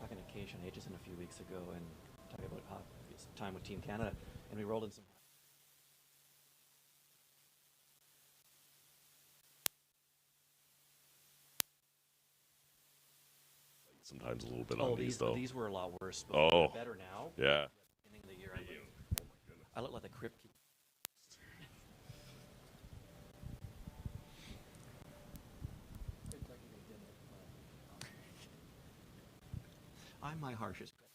talking to Cation Aitchison a few weeks ago and talking about his time with Team Canada, and we rolled in some. Sometimes a little bit on these, though. These were a lot worse. Oh. They're better now. Yeah. At the beginning of the year, I look like the crypt keeper. I'm my harshest critic.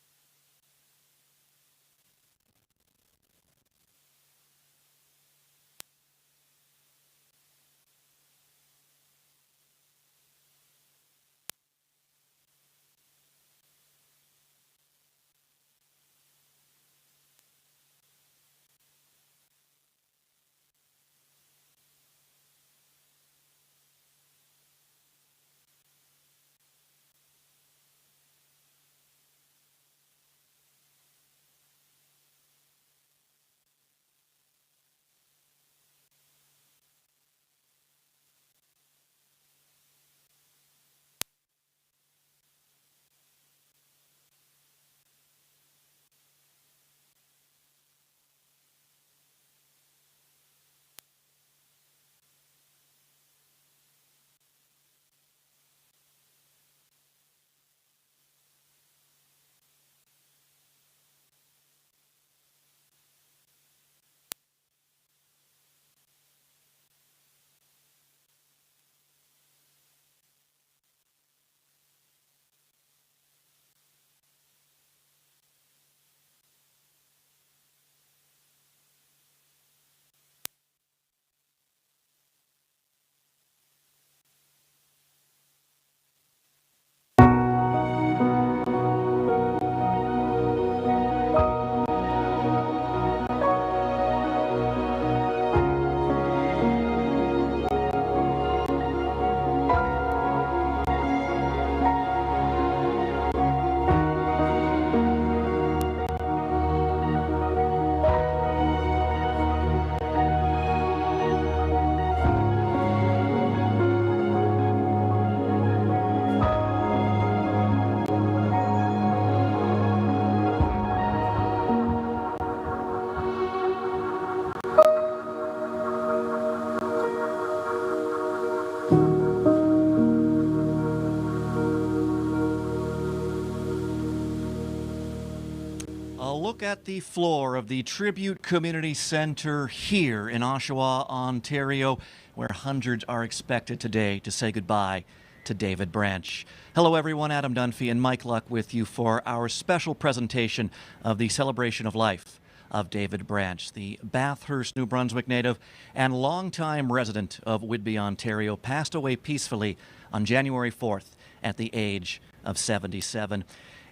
A look at the floor of the Tribute Community Centre here in Oshawa, Ontario, where hundreds are expected today to say goodbye to David Branch. Hello everyone, Adam Dunphy and Mike Luck with you for our special presentation of the celebration of life of David Branch, the Bathurst, New Brunswick native and longtime resident of Whitby, Ontario, passed away peacefully on January 4th at the age of 77.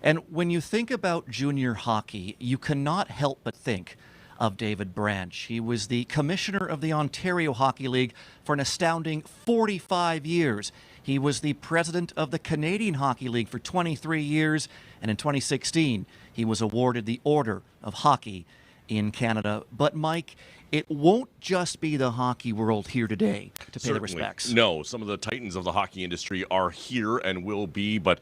And when you think about junior hockey, you cannot help but think of David Branch. He was the commissioner of the Ontario Hockey League for an astounding 45 years. He was the president of the Canadian Hockey League for 23 years, and in 2016, he was awarded the Order of Hockey in Canada. But Mike, it won't just be the hockey world here today to pay the respects. No, some of the titans of the hockey industry are here and will be, but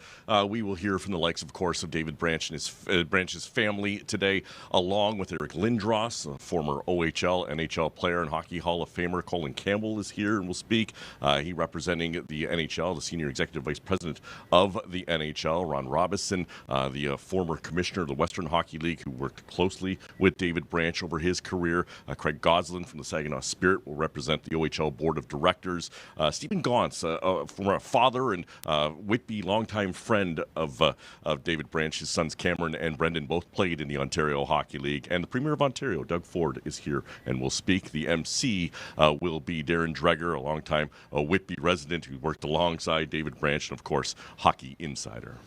we will hear from the likes, of course, of David Branch and his Branch's family today, along with Eric Lindros, a former OHL, NHL player and Hockey Hall of Famer. Colin Campbell is here and will speak. He representing the NHL, the Senior Executive Vice President of the NHL, Ron Robison, the former commissioner of the Western Hockey League, who worked closely with David Branch over his career. Craig Goolin from the Saginaw Spirit will represent the OHL Board of Directors. Stephen Gonce, former father and Whitby longtime friend of David Branch. His sons Cameron and Brendan both played in the Ontario Hockey League. And the Premier of Ontario, Doug Ford, is here and will speak. The MC will be Darren Dreger, a longtime Whitby resident who worked alongside David Branch and, of course, hockey insider.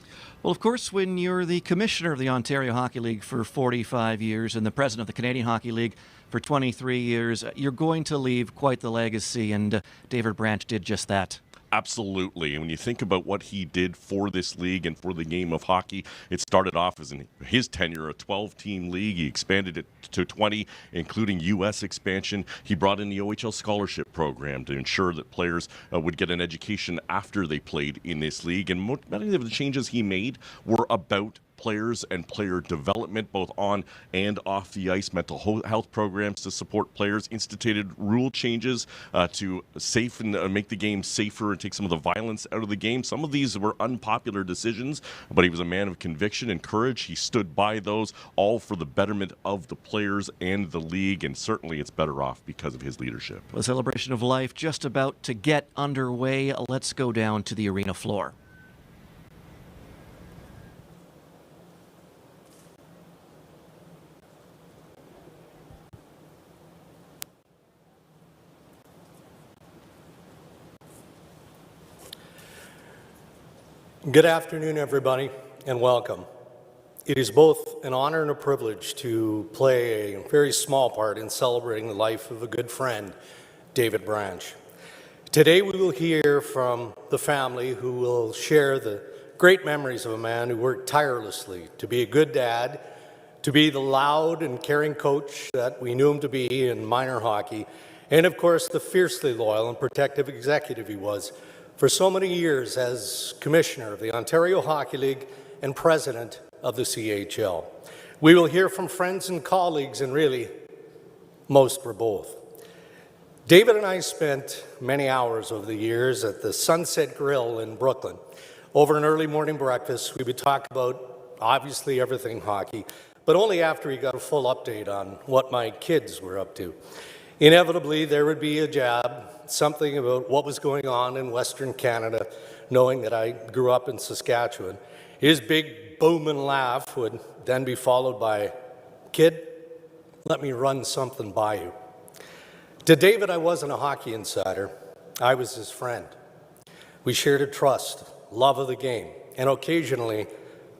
Well, of course, when you're the commissioner of the Ontario Hockey League for 45 years and the president of the Canadian Hockey League for 23 years, you're going to leave quite the legacy, and David Branch did just that. Absolutely. And when you think about what he did for this league and for the game of hockey, it started off as in his tenure a 12-team league. He expanded it to 20, including U.S. expansion. He brought in the OHL scholarship program to ensure that players would get an education after they played in this league. And many of the changes he made were about players and player development, both on and off the ice, mental health programs to support players, instituted rule changes to make the game safer and take some of the violence out of the game. Some of these were unpopular decisions, but he was a man of conviction and courage. He stood by those, all for the betterment of the players and the league, and certainly it's better off because of his leadership. The celebration of life just about to get underway. Let's go down to the arena floor. Good afternoon, everybody, and welcome. It is both an honor and a privilege to play a very small part in celebrating the life of a good friend, David Branch. Today we will hear from the family who will share the great memories of a man who worked tirelessly to be a good dad, to be the loud and caring coach that we knew him to be in minor hockey, and of course the fiercely loyal and protective executive he was for so many years as Commissioner of the Ontario Hockey League and President of the CHL. We will hear from friends and colleagues, and really, most were both. David and I spent many hours over the years at the Sunset Grill in Brooklyn. Over an early morning breakfast, we would talk about, obviously, everything hockey, but only after he got a full update on what my kids were up to. Inevitably, there would be a jab, something about what was going on in Western Canada, knowing that I grew up in Saskatchewan. His big booming laugh would then be followed by, "Kid, let me run something by you." To David, I wasn't a hockey insider. I was his friend. We shared a trust, love of the game, and occasionally,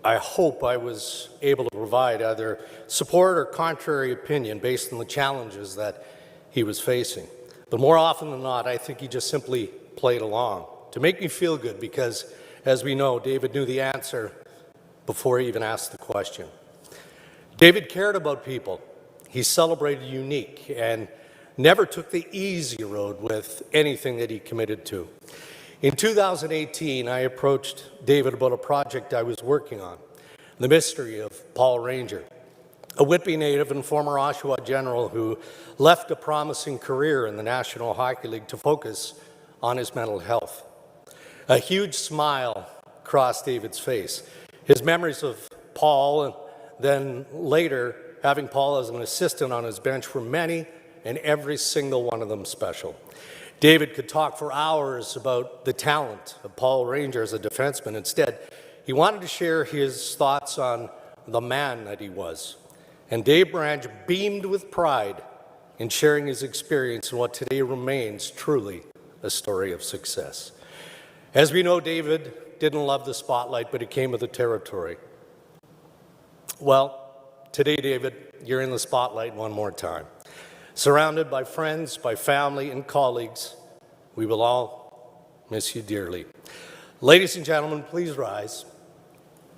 I hope I was able to provide either support or contrary opinion based on the challenges that he was facing. But more often than not, I think he just simply played along to make me feel good because, as we know, David knew the answer before he even asked the question. David cared about people. He celebrated unique and never took the easy road with anything that he committed to. In 2018, I approached David about a project I was working on, the mystery of Paul Ranger, a Whitby native and former Oshawa general who left a promising career in the National Hockey League to focus on his mental health. A huge smile crossed David's face. His memories of Paul, and then later having Paul as an assistant on his bench, were many, and every single one of them special. David could talk for hours about the talent of Paul Ranger as a defenseman. Instead, he wanted to share his thoughts on the man that he was. And Dave Branch beamed with pride in sharing his experience in what today remains truly a story of success. As we know, David didn't love the spotlight, but it came with the territory. Well, today, David, you're in the spotlight one more time. Surrounded by friends, by family, and colleagues, we will all miss you dearly. Ladies and gentlemen, please rise.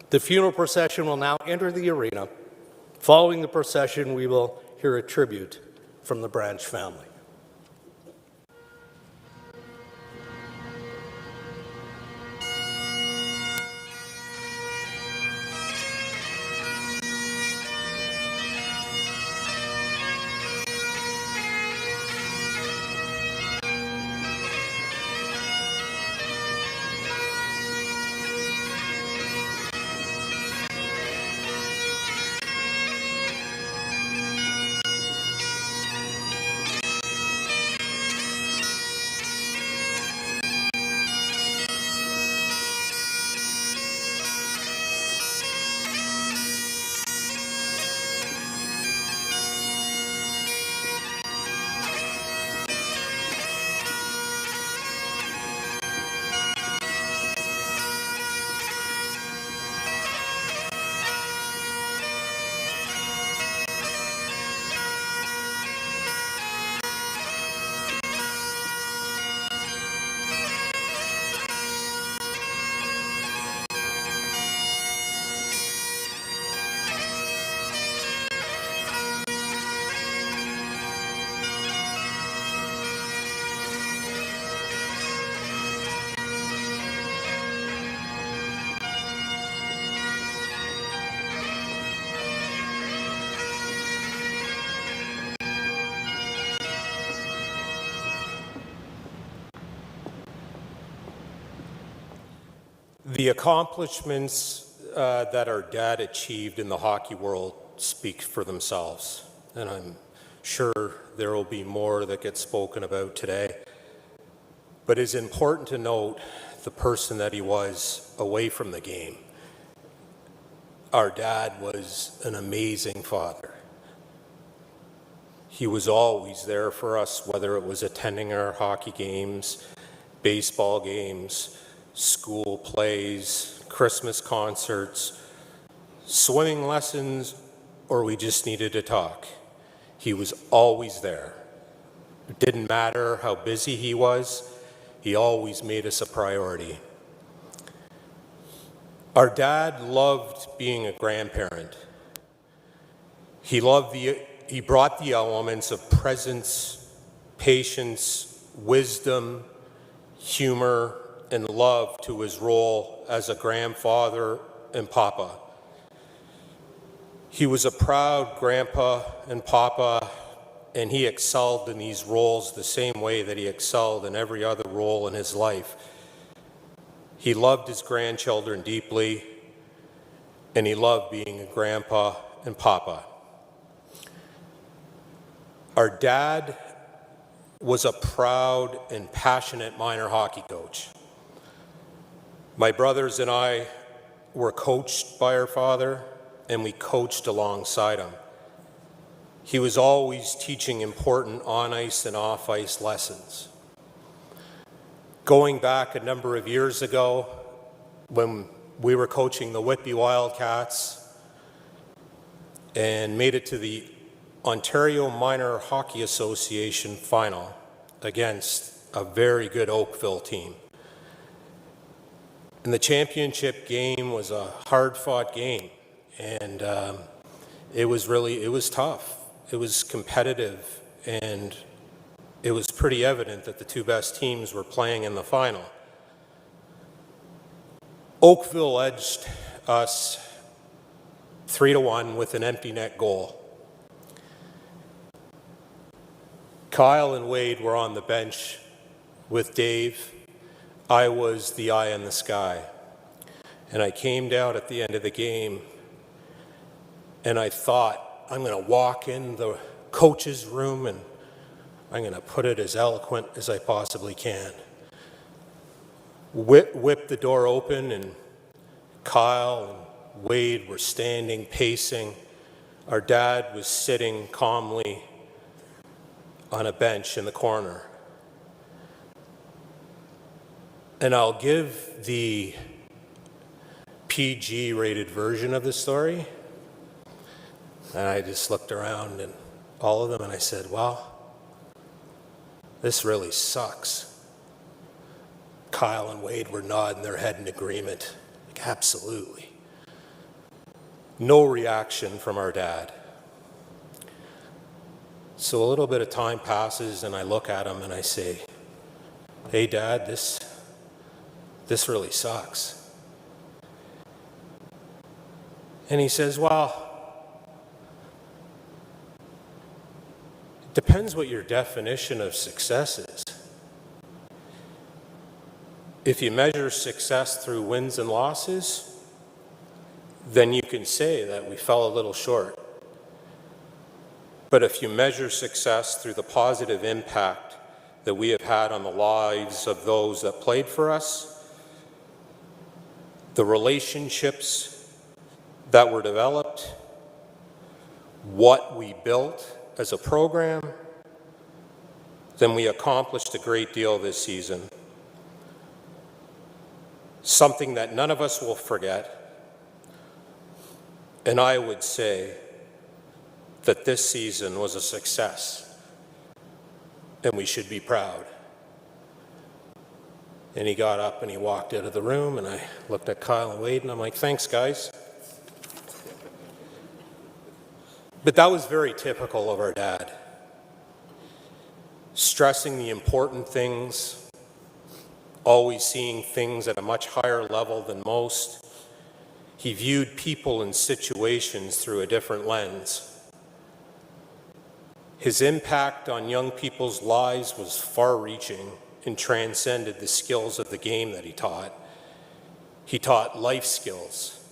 The funeral procession will now enter the arena. Following the procession, we will hear a tribute from the Branch family. The accomplishments that our dad achieved in the hockey world speak for themselves, and I'm sure there will be more that get spoken about today. But it's important to note the person that he was away from the game. Our dad was an amazing father. He was always there for us, whether it was attending our hockey games, baseball games, school plays, Christmas concerts, swimming lessons, or we just needed to talk. He was always there. It didn't matter how busy he was, he always made us a priority. Our dad loved being a grandparent. He brought the elements of presence, patience, wisdom, humor, and love to his role as a grandfather and papa. He was a proud grandpa and papa, and he excelled in these roles the same way that he excelled in every other role in his life. He loved his grandchildren deeply, and he loved being a grandpa and papa. Our dad was a proud and passionate minor hockey coach. My brothers and I were coached by our father, and we coached alongside him. He was always teaching important on-ice and off-ice lessons. Going back a number of years ago, when we were coaching the Whitby Wildcats and made it to the Ontario Minor Hockey Association final against a very good Oakville team. And the championship game was a hard-fought game, and it was tough. It was competitive, and it was pretty evident that the two best teams were playing in the final. Oakville edged us 3-1 with an empty net goal. Kyle and Wade were on the bench with Dave. I was the eye in the sky. And I came down at the end of the game, and I thought, I'm going to walk in the coach's room and I'm going to put it as eloquent as I possibly can. Whip the door open, and Kyle and Wade were standing, pacing. Our dad was sitting calmly on a bench in the corner. And I'll give the PG-rated version of the story. And I just looked around and all of them, and I said, wow, this really sucks. Kyle and Wade were nodding their head in agreement. Like, absolutely. No reaction from our dad. So a little bit of time passes, and I look at him and I say, hey, Dad, this really sucks. And he says, well, it depends what your definition of success is. If you measure success through wins and losses, then you can say that we fell a little short. But if you measure success through the positive impact that we have had on the lives of those that played for us, the relationships that were developed, what we built as a program, then we accomplished a great deal this season. Something that none of us will forget. And I would say that this season was a success, and we should be proud. And he got up and he walked out of the room, and I looked at Kyle and Wade, and I'm like, thanks, guys. But that was very typical of our dad. Stressing the important things, always seeing things at a much higher level than most. He viewed people and situations through a different lens. His impact on young people's lives was far-reaching and transcended the skills of the game that he taught. He taught life skills,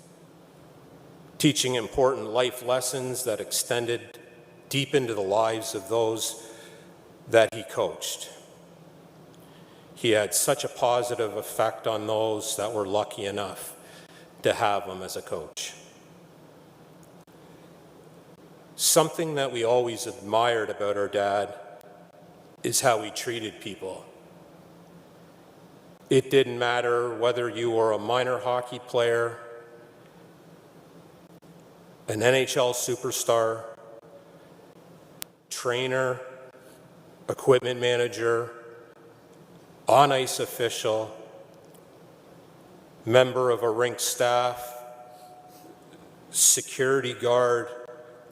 teaching important life lessons that extended deep into the lives of those that he coached. He had such a positive effect on those that were lucky enough to have him as a coach. Something that we always admired about our dad is how he treated people. It didn't matter whether you were a minor hockey player, an NHL superstar, trainer, equipment manager, on-ice official, member of a rink staff, security guard,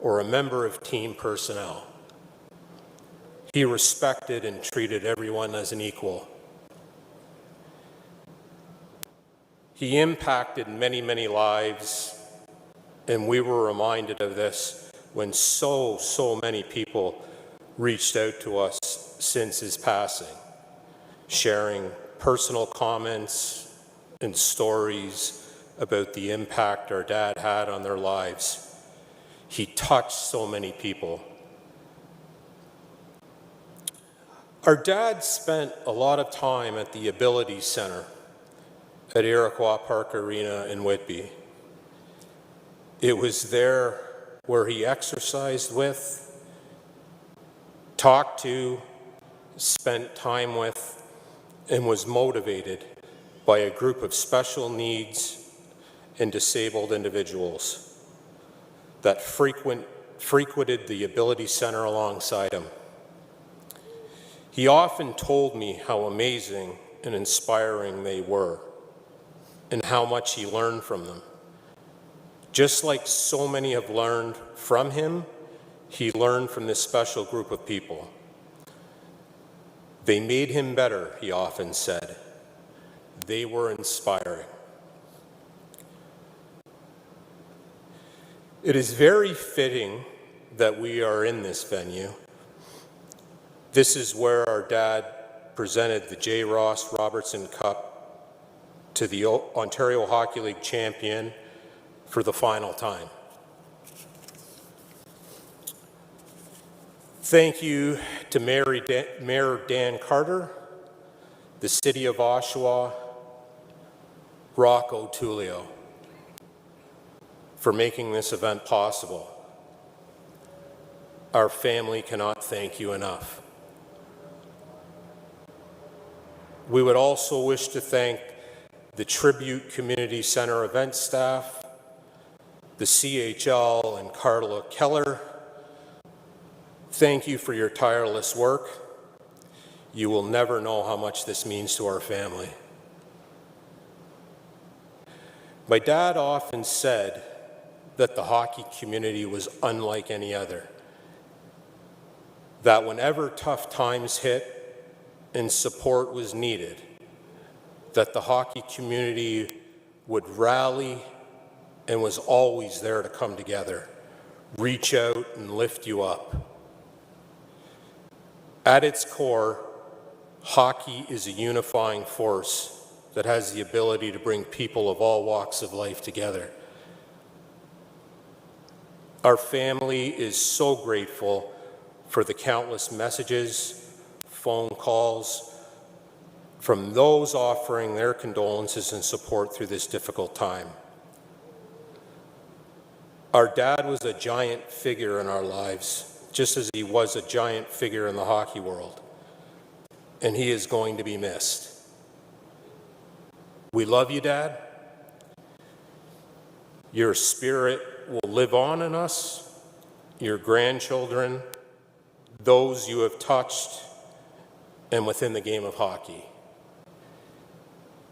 or a member of team personnel. He respected and treated everyone as an equal. He impacted many, many lives, and we were reminded of this when so many people reached out to us since his passing, sharing personal comments and stories about the impact our dad had on their lives. He touched so many people. Our dad spent a lot of time at the Ability Center at Iroquois Park Arena in Whitby. It was there where he exercised with, talked to, spent time with, and was motivated by a group of special needs and disabled individuals that frequented the Ability Center alongside him. He often told me how amazing and inspiring they were and how much he learned from them. Just like so many have learned from him, he learned from this special group of people. They made him better, he often said. They were inspiring. It is very fitting that we are in this venue. This is where our dad presented the J. Ross Robertson Cup to the Ontario Hockey League champion for the final time. Thank you to Mayor Dan Carter, the City of Oshawa, Rocco Tullio, for making this event possible. Our family cannot thank you enough. We would also wish to thank the Tribute Community Center event staff, the CHL and Carla Keller. Thank you for your tireless work. You will never know how much this means to our family. My dad often said that the hockey community was unlike any other. That whenever tough times hit and support was needed, that the hockey community would rally and was always there to come together, reach out and lift you up. At its core, hockey is a unifying force that has the ability to bring people of all walks of life together. Our family is so grateful for the countless messages, phone calls from those offering their condolences and support through this difficult time. Our dad was a giant figure in our lives, just as he was a giant figure in the hockey world, and he is going to be missed. We love you, Dad. Your spirit will live on in us, your grandchildren, those you have touched, and within the game of hockey.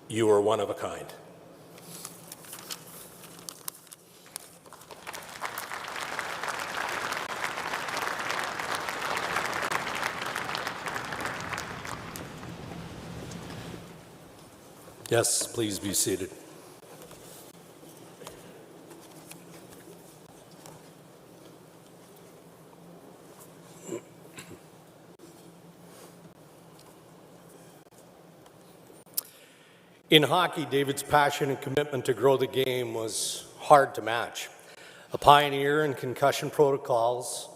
You are one of a kind. Yes, please be seated. In hockey, David's passion and commitment to grow the game was hard to match. A pioneer in concussion protocols,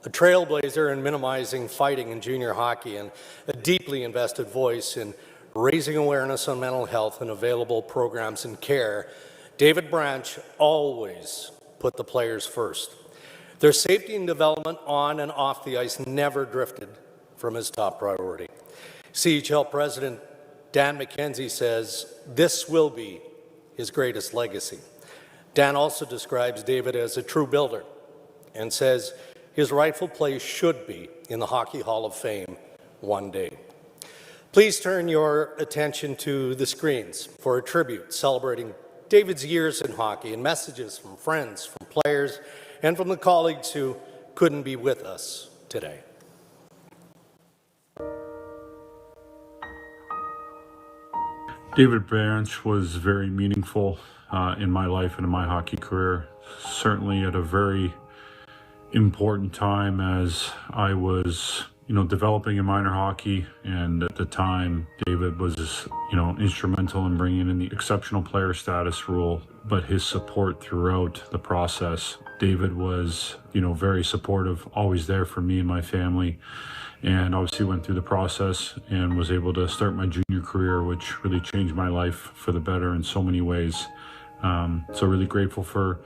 a trailblazer in minimizing fighting in junior hockey, and a deeply invested voice in raising awareness on mental health and available programs and care, David Branch always put the players first. Their safety and development on and off the ice never drifted from his top priority. CHL President Dan McKenzie says this will be his greatest legacy. Dan also describes David as a true builder and says his rightful place should be in the Hockey Hall of Fame one day. Please turn your attention to the screens for a tribute celebrating David's years in hockey and messages from friends, from players, and from the colleagues who couldn't be with us today. David Branch was very meaningful in my life and in my hockey career, certainly at a very important time as I was, developing in minor hockey. And at the time, David was, instrumental in bringing in the exceptional player status rule, but his support throughout the process. David was, very supportive, always there for me and my family. And obviously went through the process and was able to start my junior career, which really changed my life for the better in so many ways. So really grateful for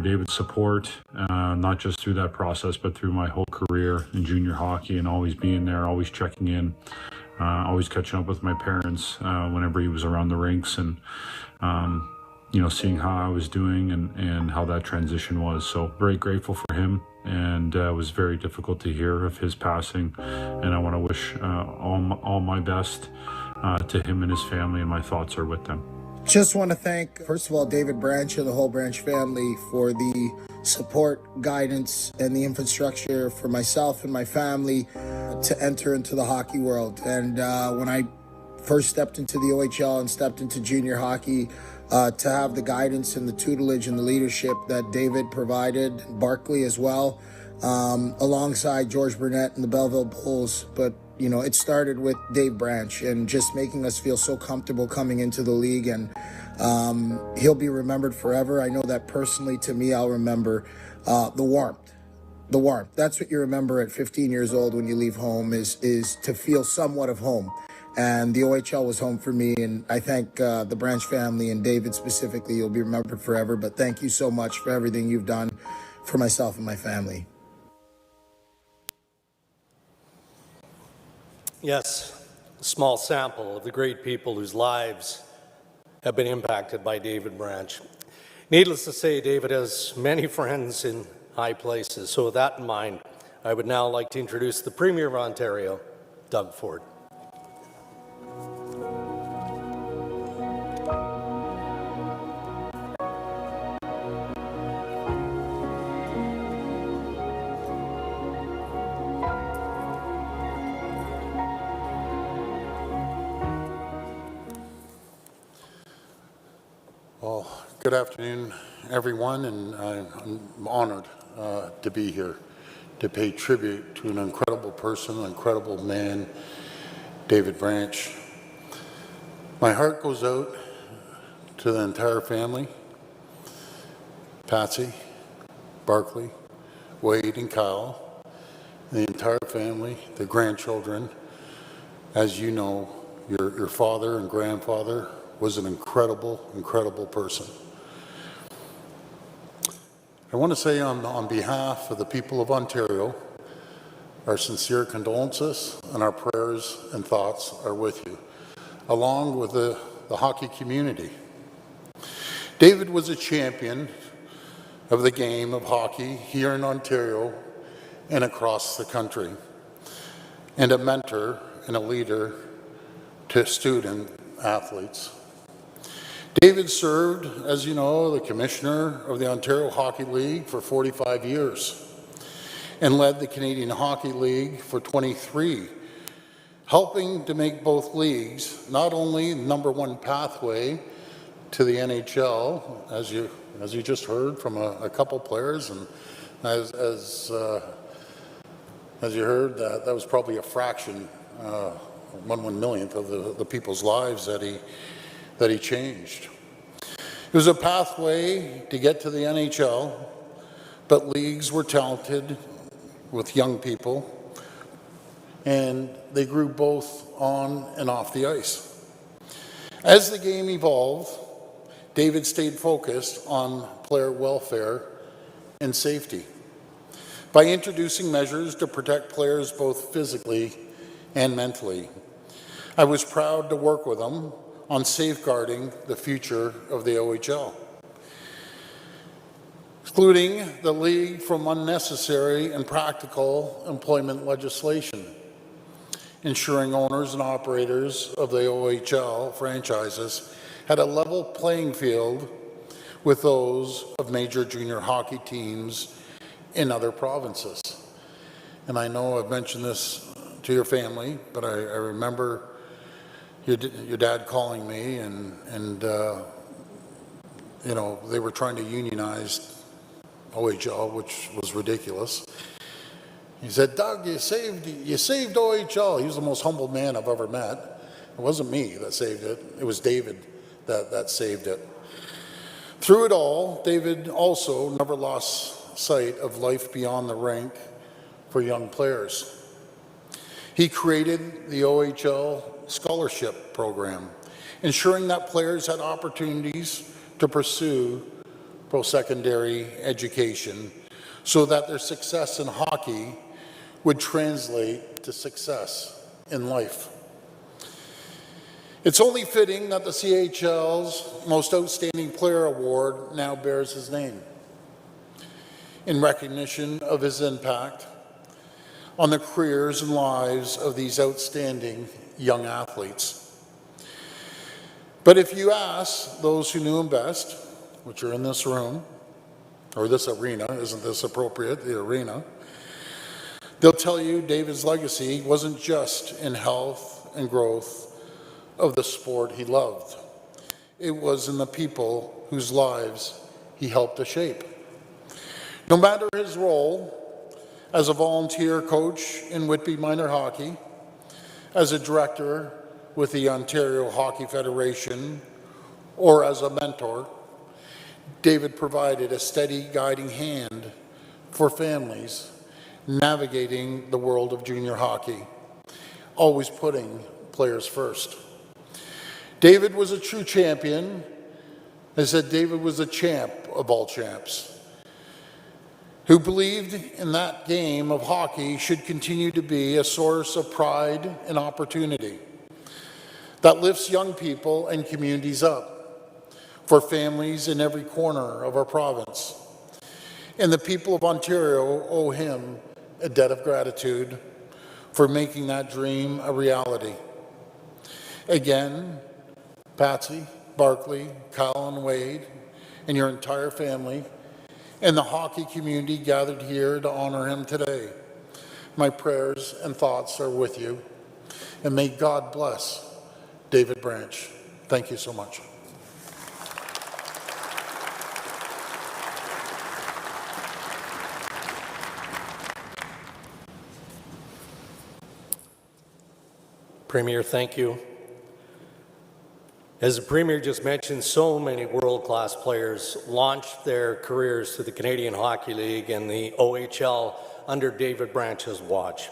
David's support, not just through that process, but through my whole career in junior hockey, and always being there, always checking in, always catching up with my parents whenever he was around the rinks, and seeing how I was doing and how that transition was. So very grateful for him, and it was very difficult to hear of his passing. And I want to wish all my best to him and his family, and my thoughts are with them. Just want to thank, first of all, David Branch and the whole Branch family for the support, guidance, and the infrastructure for myself and my family to enter into the hockey world. And when I first stepped into the OHL and stepped into junior hockey, to have the guidance and the tutelage and the leadership that David provided, Barkley as well, alongside George Burnett and the Belleville Bulls. But, it started with Dave Branch and just making us feel so comfortable coming into the league. And he'll be remembered forever. I know that personally. To me, I'll remember the warmth. The warmth. That's what you remember at 15 years old when you leave home, is to feel somewhat of home. And the OHL was home for me, and I thank the Branch family and David specifically. You'll be remembered forever, but thank you so much for everything you've done for myself and my family. Yes, a small sample of the great people whose lives have been impacted by David Branch. Needless to say, David has many friends in high places. So with that in mind, I would now like to introduce the Premier of Ontario, Doug Ford. Well, good afternoon, everyone, and I'm honored to be here to pay tribute to an incredible person, an incredible man, David Branch. My heart goes out to the entire family, Patsy, Barkley, Wade, and Kyle, the entire family, the grandchildren. As you know, your father and grandfather was an incredible, incredible person. I want to say on behalf of the people of Ontario, our sincere condolences and our prayers and thoughts are with you, along with the hockey community. David was a champion of the game of hockey here in Ontario and across the country, and a mentor and a leader to student athletes. David served, as you know, the commissioner of the Ontario Hockey League for 45 years and led the Canadian Hockey League for 23, helping to make both leagues not only number one pathway to the NHL, as you just heard from a couple players, and as you heard, that was probably a fraction, 1/1 millionth of the people's lives that that he changed. It was a pathway to get to the NHL, but leagues were talented with young people, and they grew both on and off the ice. As the game evolved, David stayed focused on player welfare and safety by introducing measures to protect players both physically and mentally. I was proud to work with him on safeguarding the future of the OHL, excluding the league from unnecessary and practical employment legislation, ensuring owners and operators of the OHL franchises had a level playing field with those of major junior hockey teams in other provinces. And I know I've mentioned this to your family, but I remember your dad calling me and you know, they were trying to unionize OHL, which was ridiculous. He said, "Doug, you saved OHL." He was the most humble man I've ever met. It wasn't me that saved it. It was David that saved it. Through it all, David also never lost sight of life beyond the rink for young players. He created the OHL scholarship program, ensuring that players had opportunities to pursue post-secondary education so that their success in hockey would translate to success in life. It's only fitting that the CHL's Most Outstanding Player Award now bears his name in recognition of his impact on the careers and lives of these outstanding young athletes. But if you ask those who knew him best, which are in this room, or this arena, isn't this appropriate, the arena, they'll tell you David's legacy wasn't just in health and growth of the sport he loved. It was in the people whose lives he helped to shape. No matter his role as a volunteer coach in Whitby Minor Hockey, as a director with the Ontario Hockey Federation, or as a mentor, David provided a steady guiding hand for families navigating the world of junior hockey, always putting players first. David was a true champion. I said David was a champ of all champs, who believed in that game of hockey should continue to be a source of pride and opportunity that lifts young people and communities up for families in every corner of our province. And the people of Ontario owe him a debt of gratitude for making that dream a reality. Again, Patsy, Barkley, Kyle and Wade, and your entire family, and the hockey community gathered here to honor him today. My prayers and thoughts are with you, and may God bless David Branch. Thank you so much. Premier, thank you. As the Premier just mentioned, so many world-class players launched their careers to the Canadian Hockey League and the OHL under David Branch's watch.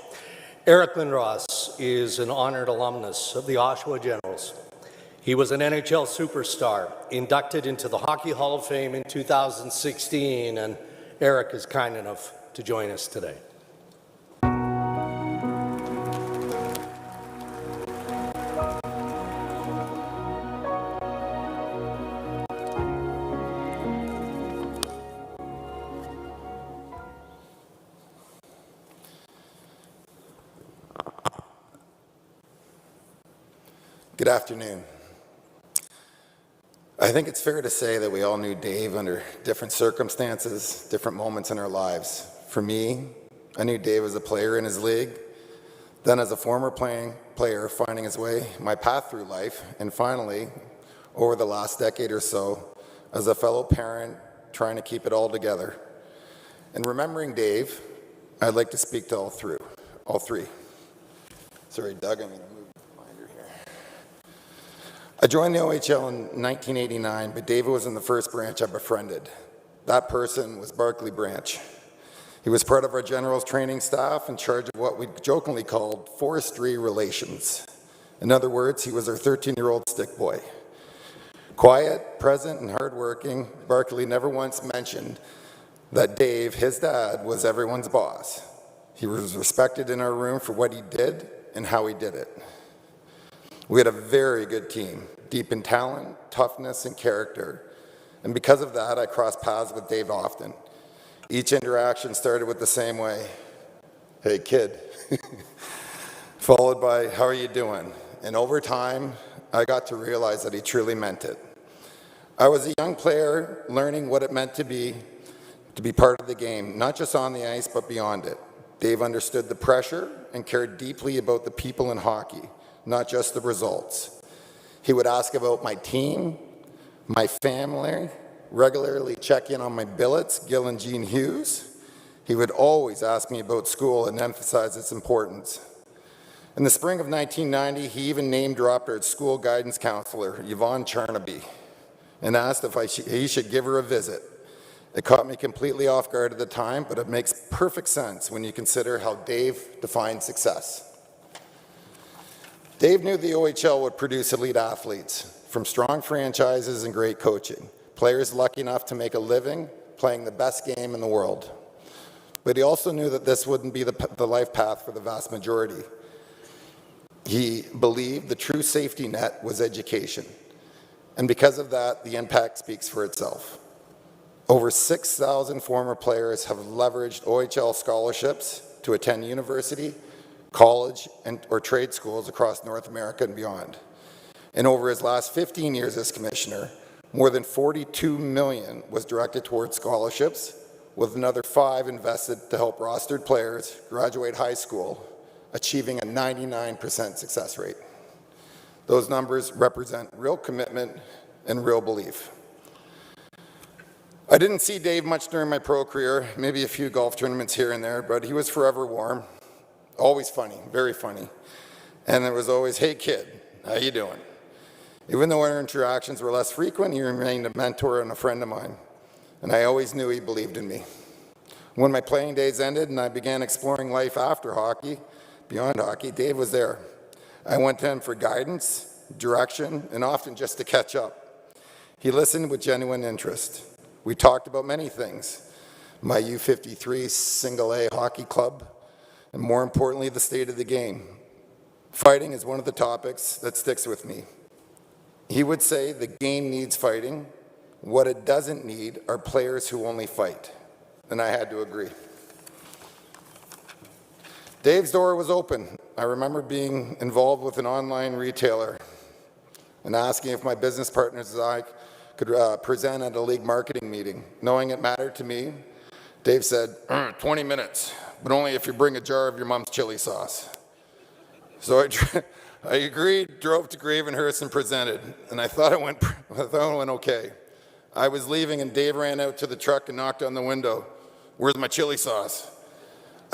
Eric Lindros is an honored alumnus of the Oshawa Generals. He was an NHL superstar, inducted into the Hockey Hall of Fame in 2016, and Eric is kind enough to join us today. Good afternoon. I think it's fair to say that we all knew Dave under different circumstances, different moments in our lives. For me, I knew Dave as a player in his league, then as a former player finding his way, my path through life, and finally, over the last decade or so, as a fellow parent trying to keep it all together. And remembering Dave, I'd like to speak to all three. Sorry, Doug, I'm going to move the binder here. I joined the OHL in 1989, but David was in the first branch I befriended. That person was Barclay Branch. He was part of our general's training staff in charge of what we jokingly called forestry relations. In other words, he was our 13-year-old stick boy. Quiet, present, and hardworking, Barclay never once mentioned that Dave, his dad, was everyone's boss. He was respected in our room for what he did and how he did it. We had a very good team, deep in talent, toughness, and character. And because of that, I crossed paths with Dave often. Each interaction started with the same way, "Hey kid," followed by, "How are you doing?" And over time, I got to realize that he truly meant it. I was a young player learning what it meant to be part of the game, not just on the ice, but beyond it. Dave understood the pressure and cared deeply about the people in hockey, not just the results. He would ask about my team, my family, regularly check in on my billets, Gil and Jean Hughes. He would always ask me about school and emphasize its importance. In the spring of 1990, he even name-dropped our school guidance counselor, Yvonne Charnaby, and asked if he should give her a visit. It caught me completely off guard at the time, but it makes perfect sense when you consider how Dave defined success. Dave knew the OHL would produce elite athletes, from strong franchises and great coaching, players lucky enough to make a living playing the best game in the world. But he also knew that this wouldn't be the life path for the vast majority. He believed the true safety net was education. And because of that, the impact speaks for itself. Over 6,000 former players have leveraged OHL scholarships to attend university, college, or trade schools across North America and beyond. And over his last 15 years as commissioner, more than $42 million was directed towards scholarships, with another $5 million invested to help rostered players graduate high school, achieving a 99% success rate. Those numbers represent real commitment and real belief. I didn't see Dave much during my pro career, maybe a few golf tournaments here and there, but he was forever warm, always funny, very funny. And there was always, "Hey kid, how you doing?" Even though our interactions were less frequent, he remained a mentor and a friend of mine. And I always knew he believed in me. When my playing days ended and I began exploring life after hockey, beyond hockey, Dave was there. I went to him for guidance, direction, and often just to catch up. He listened with genuine interest. We talked about many things, my U53 single A hockey club, and more importantly, the state of the game. Fighting is one of the topics that sticks with me. He would say the game needs fighting. What it doesn't need are players who only fight. And I had to agree. Dave's door was open. I remember being involved with an online retailer and asking if my business partners and I could present at a league marketing meeting. Knowing it mattered to me, Dave said, 20 minutes, but only if you bring a jar of your mom's chili sauce. So I agreed, drove to Gravenhurst and presented, and I thought it went okay. I was leaving and Dave ran out to the truck and knocked on the window. "Where's my chili sauce?"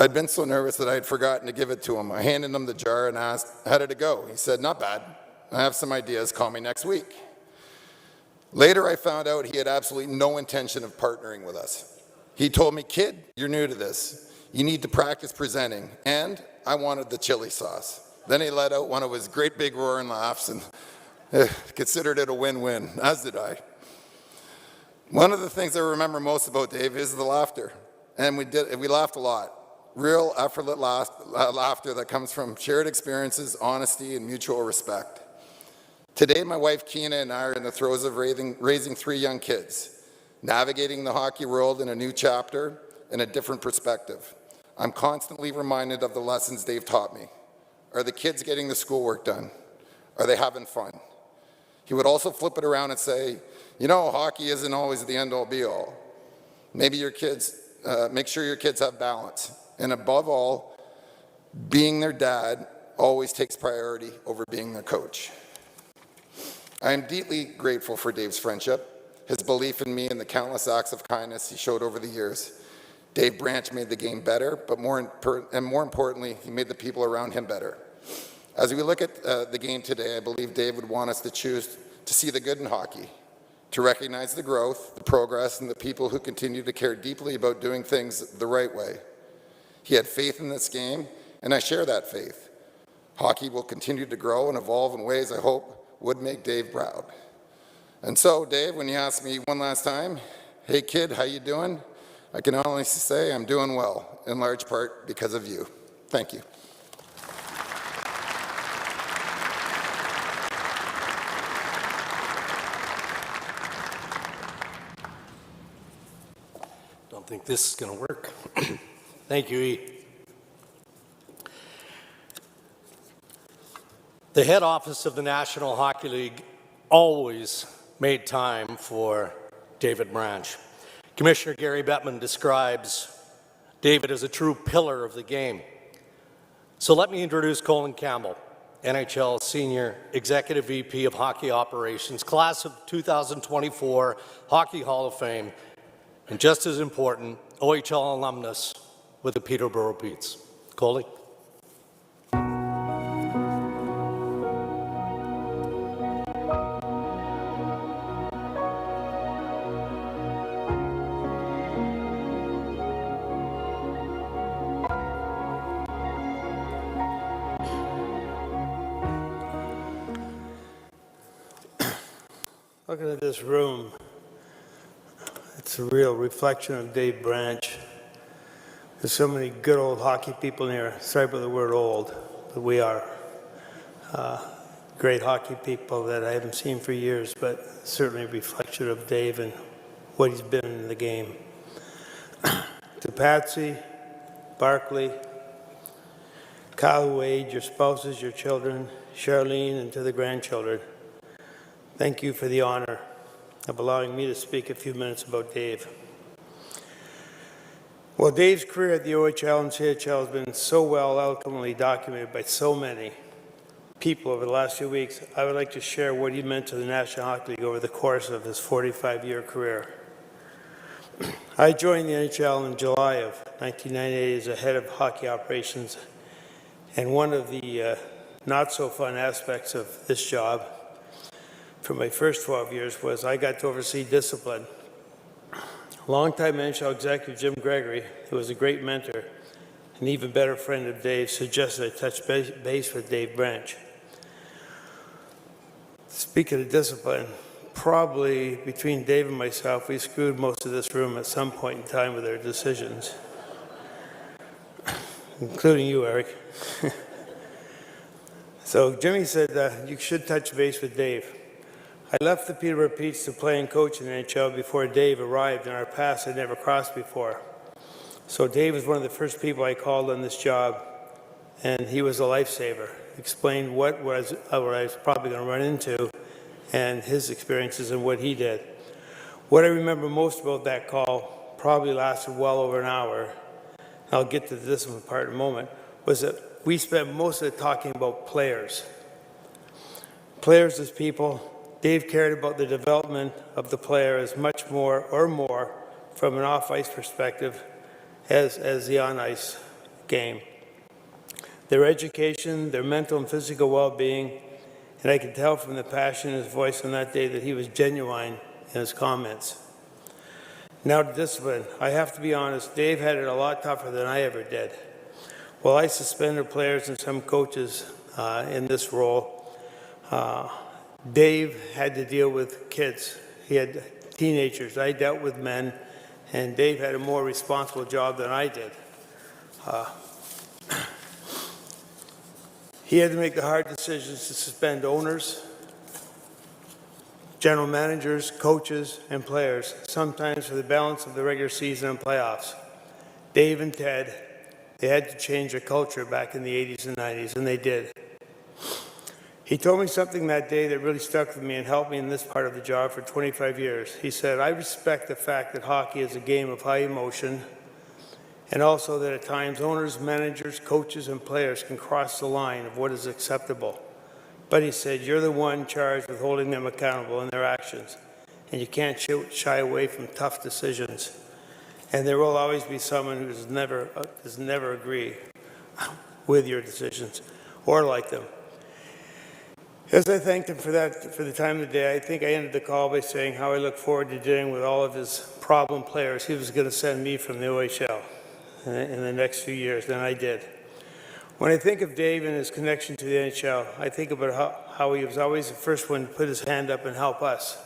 I'd been so nervous that I had forgotten to give it to him. I handed him the jar and asked, "How did it go?" He said, "Not bad. I have some ideas. Call me next week." Later, I found out he had absolutely no intention of partnering with us. He told me, "Kid, you're new to this. You need to practice presenting." And I wanted the chili sauce. Then he let out one of his great big roaring laughs and considered it a win-win, as did I. One of the things I remember most about Dave is the laughter. And we laughed a lot. Real effortless laughter that comes from shared experiences, honesty, and mutual respect. Today, my wife Keena and I are in the throes of raising 3 young kids, navigating the hockey world in a new chapter and a different perspective. I'm constantly reminded of the lessons Dave taught me. Are the kids getting the schoolwork done? Are they having fun? He would also flip it around and say, hockey isn't always the end-all be-all. Make sure your kids have balance. And above all, being their dad always takes priority over being their coach. I am deeply grateful for Dave's friendship, his belief in me, and the countless acts of kindness he showed over the years. Dave Branch made the game better, but more importantly, he made the people around him better. As we look at the game today, I believe Dave would want us to choose to see the good in hockey, to recognize the growth, the progress, and the people who continue to care deeply about doing things the right way. He had faith in this game, and I share that faith. Hockey will continue to grow and evolve in ways I hope would make Dave proud. And so, Dave, when you ask me one last time, hey kid, how you doing? I can honestly say I'm doing well, in large part because of you. Thank you. Don't think this is going to work. Thank you, E. The head office of the National Hockey League always made time for David Branch. Commissioner Gary Bettman describes David as a true pillar of the game. So let me introduce Colin Campbell, NHL Senior Executive VP of Hockey Operations, Class of 2024, Hockey Hall of Fame, and just as important, OHL alumnus with the Peterborough Petes. Coley. Looking at this room, it's a real reflection of Dave Branch. There's so many good old hockey people in here. Sorry about the word old, but we are great hockey people that I haven't seen for years, but certainly a reflection of Dave and what he's been in the game. To Patsy, Barkley, Kyle Wade, your spouses, your children, Charlene, and to the grandchildren, thank you for the honor of allowing me to speak a few minutes about Dave. Well, Dave's career at the OHL and CHL has been so well ultimately documented by so many people over the last few weeks. I would like to share what he meant to the National Hockey League over the course of his 45-year career. I joined the NHL in July of 1998 as a head of hockey operations, and one of the not-so-fun aspects of this job for my first 12 years was I got to oversee discipline. Longtime NHL executive Jim Gregory, who was a great mentor, an even better friend of Dave, suggested I touch base with Dave Branch. Speaking of discipline, probably between Dave and myself, we screwed most of this room at some point in time with our decisions, including you, Eric. So Jimmy said, you should touch base with Dave. I left the Peterborough Petes to play and coach in the NHL before Dave arrived, and our paths had never crossed before. So Dave was one of the first people I called on this job, and he was a lifesaver. Explained what I was probably going to run into and his experiences and what he did. What I remember most about that call, probably lasted well over an hour, and I'll get to the discipline part in a moment, was that we spent most of it talking about players. Players as people. Dave cared about the development of the player as much more or more from an off-ice perspective as the on-ice game. Their education, their mental and physical well-being, and I could tell from the passion in his voice on that day that he was genuine in his comments. Now to discipline. I have to be honest, Dave had it a lot tougher than I ever did. While I suspended players and some coaches in this role, Dave had to deal with kids. He had teenagers. I dealt with men, and Dave had a more responsible job than I did. He had to make the hard decisions to suspend owners, general managers, coaches, and players, sometimes for the balance of the regular season and playoffs. Dave and Ted, they had to change their culture back in the 80s and 90s, and they did. He told me something that day that really stuck with me and helped me in this part of the job for 25 years. He said, I respect the fact that hockey is a game of high emotion, and also that at times owners, managers, coaches, and players can cross the line of what is acceptable. But he said, you're the one charged with holding them accountable in their actions, and you can't shy away from tough decisions. And there will always be someone who does never agree with your decisions or like them. As I thanked him for the time of the day, I think I ended the call by saying how I look forward to dealing with all of his problem players he was going to send me from the OHL in the next few years, and I did. When I think of Dave and his connection to the NHL, I think about how he was always the first one to put his hand up and help us.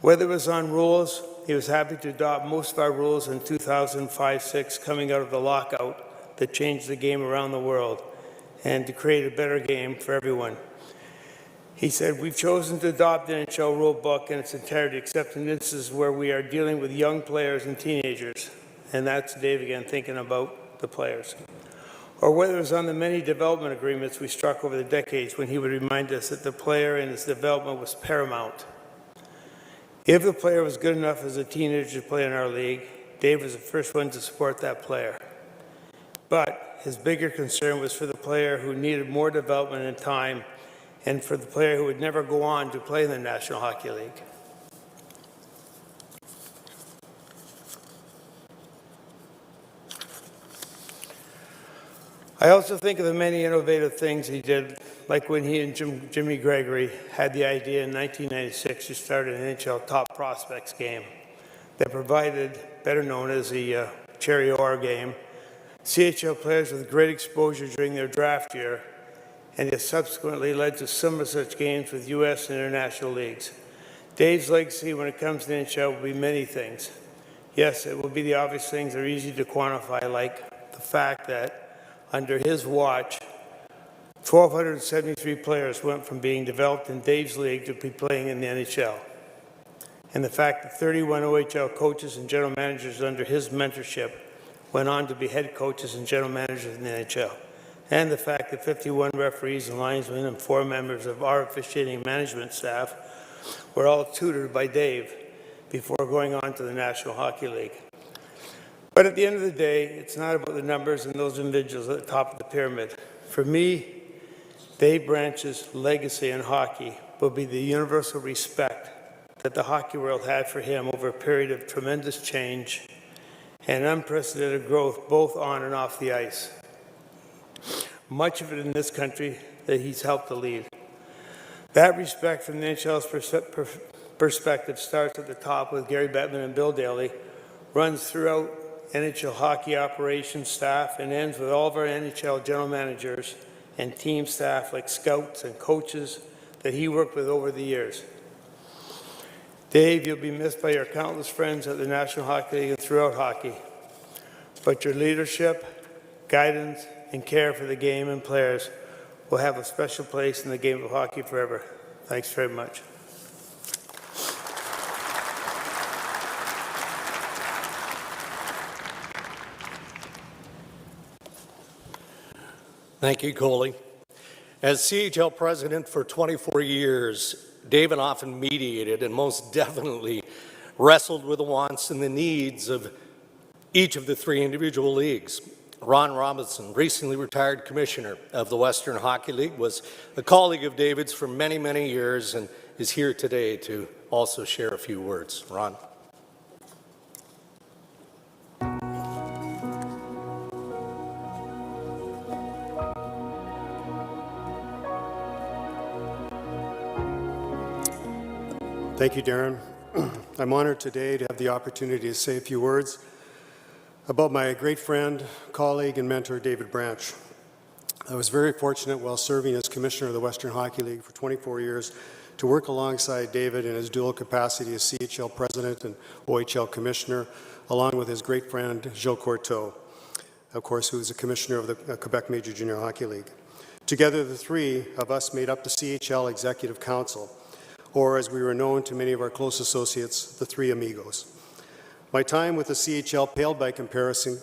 Whether it was on rules, he was happy to adopt most of our rules in 2005-06 coming out of the lockout that changed the game around the world and to create a better game for everyone. He said, we've chosen to adopt the NHL rule book in its entirety, except in instances where we are dealing with young players and teenagers. And that's Dave again, thinking about the players. Or whether it was on the many development agreements we struck over the decades when he would remind us that the player and his development was paramount. If the player was good enough as a teenager to play in our league, Dave was the first one to support that player. But his bigger concern was for the player who needed more development and time, and for the player who would never go on to play in the National Hockey League. I also think of the many innovative things he did, like when he and Jimmy Gregory had the idea in 1996 to start an NHL Top Prospects game that provided, better known as the Cherry Or game, CHL players with great exposure during their draft year, and it subsequently led to similar such games with U.S. and international leagues. Dave's legacy when it comes to the NHL will be many things. Yes, it will be the obvious things that are easy to quantify, like the fact that under his watch, 1,273 players went from being developed in Dave's league to be playing in the NHL. And the fact that 31 OHL coaches and general managers under his mentorship went on to be head coaches and general managers in the NHL. And the fact that 51 referees and linesmen and 4 members of our officiating management staff were all tutored by Dave before going on to the National Hockey League. But at the end of the day, it's not about the numbers and those individuals at the top of the pyramid. For me, Dave Branch's legacy in hockey will be the universal respect that the hockey world had for him over a period of tremendous change and unprecedented growth both on and off the ice. Much of it in this country that he's helped to lead. That respect from the NHL's perspective starts at the top with Gary Bettman and Bill Daly, runs throughout NHL hockey operations staff, and ends with all of our NHL general managers and team staff like scouts and coaches that he worked with over the years. Dave, you'll be missed by your countless friends at the National Hockey League and throughout hockey, but your leadership, guidance, and care for the game and players will have a special place in the game of hockey forever. Thanks very much. Thank you, Goolin. As CHL president for 24 years, David often mediated and most definitely wrestled with the wants and the needs of each of the 3 individual leagues. Ron Robinson, recently retired commissioner of the Western Hockey League, was a colleague of David's for many, many years and is here today to also share a few words. Ron. Thank you, Darren. I'm honored today to have the opportunity to say a few words about my great friend, colleague, and mentor, David Branch. I was very fortunate while serving as commissioner of the Western Hockey League for 24 years to work alongside David in his dual capacity as CHL president and OHL commissioner, along with his great friend, Gilles Courteau, of course, who is a commissioner of the Quebec Major Junior Hockey League. Together, the 3 of us made up the CHL Executive Council, or as we were known to many of our close associates, the 3 Amigos. My time with the CHL paled by comparison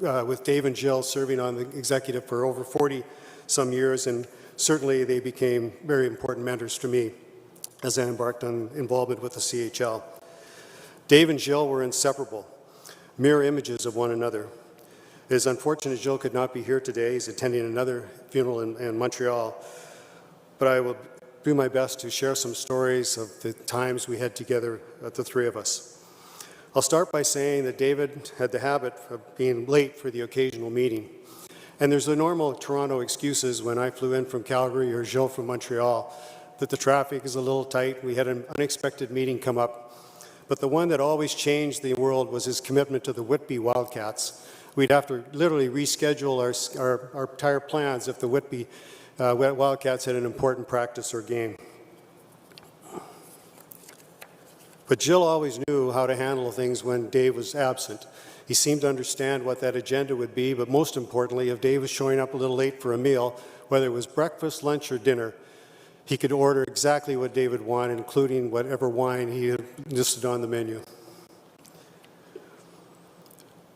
with Dave and Jill serving on the executive for over 40-some years, and certainly they became very important mentors to me as I embarked on involvement with the CHL. Dave and Jill were inseparable, mirror images of one another. It is unfortunate Jill could not be here today. He's attending another funeral in Montreal, but I will do my best to share some stories of the times we had together, the 3 of us. I'll start by saying that David had the habit of being late for the occasional meeting, And there's the normal Toronto excuses when I flew in from Calgary or Gilles from Montreal, that the traffic is a little tight. We had an unexpected meeting come up. But the one that always changed the world was his commitment to the Whitby Wildcats. We'd have to literally reschedule our entire plans if the Whitby Wildcats had an important practice or game. But Jill always knew how to handle things when Dave was absent. He seemed to understand what that agenda would be, but most importantly, if Dave was showing up a little late for a meal, whether it was breakfast, lunch, or dinner, he could order exactly what David wanted, including whatever wine he had listed on the menu.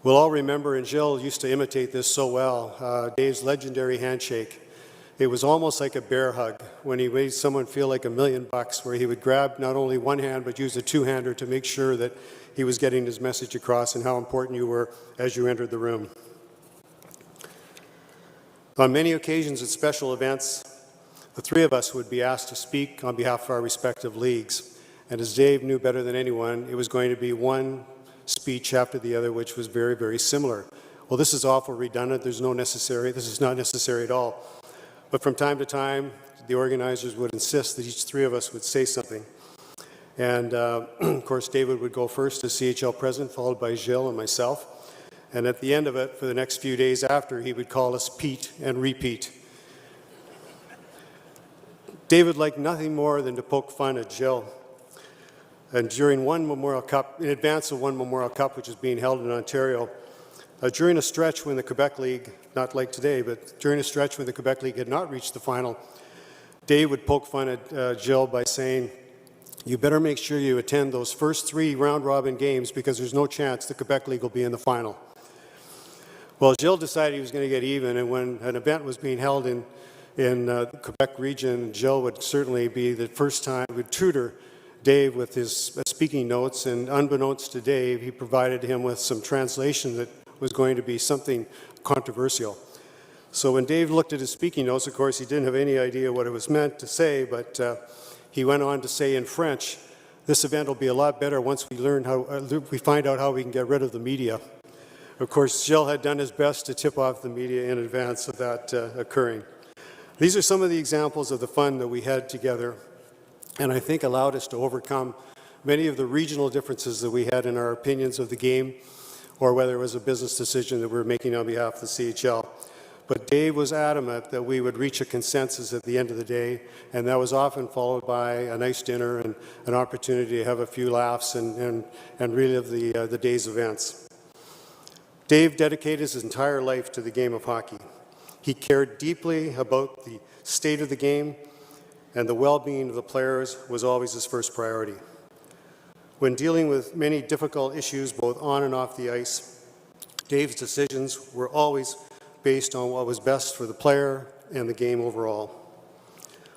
We'll all remember, and Jill used to imitate this so well, Dave's legendary handshake. It was almost like a bear hug when he made someone feel like $1 million, where he would grab not only one hand but use a two-hander to make sure that he was getting his message across and how important you were as you entered the room. On many occasions at special events, the three of us would be asked to speak on behalf of our respective leagues. And as Dave knew better than anyone, it was going to be one speech after the other, which was very, very similar. Well, this is awful redundant. This is not necessary at all. But from time to time, the organizers would insist that each three of us would say something. And of course, David would go first as CHL president, followed by Gilles and myself. And at the end of it, for the next few days after, he would call us Pete and repeat. David liked nothing more than to poke fun at Gilles. And during one Memorial Cup, in advance of one Memorial Cup, which is being held in Ontario, during a stretch when the Quebec League, not like today, but during a stretch when the Quebec League had not reached the final, Dave would poke fun at Gilles by saying, "You better make sure you attend those first 3 round-robin games because there's no chance the Quebec League will be in the final." Well, Gilles decided he was going to get even, and when an event was being held in the Quebec region, Gilles would certainly be the first time, would tutor Dave with his speaking notes, and unbeknownst to Dave, he provided him with some translation that was going to be something controversial. So when Dave looked at his speaking notes, of course, he didn't have any idea what it was meant to say, but he went on to say in French, "This event will be a lot better once we find out how we can get rid of the media." Of course, Gilles had done his best to tip off the media in advance of that occurring. These are some of the examples of the fun that we had together, and I think allowed us to overcome many of the regional differences that we had in our opinions of the game, or whether it was a business decision that we were making on behalf of the CHL. But Dave was adamant that we would reach a consensus at the end of the day, and that was often followed by a nice dinner and an opportunity to have a few laughs and relive the day's events. Dave dedicated his entire life to the game of hockey. He cared deeply about the state of the game, and the well-being of the players was always his first priority. When dealing with many difficult issues both on and off the ice, Dave's decisions were always based on what was best for the player and the game overall.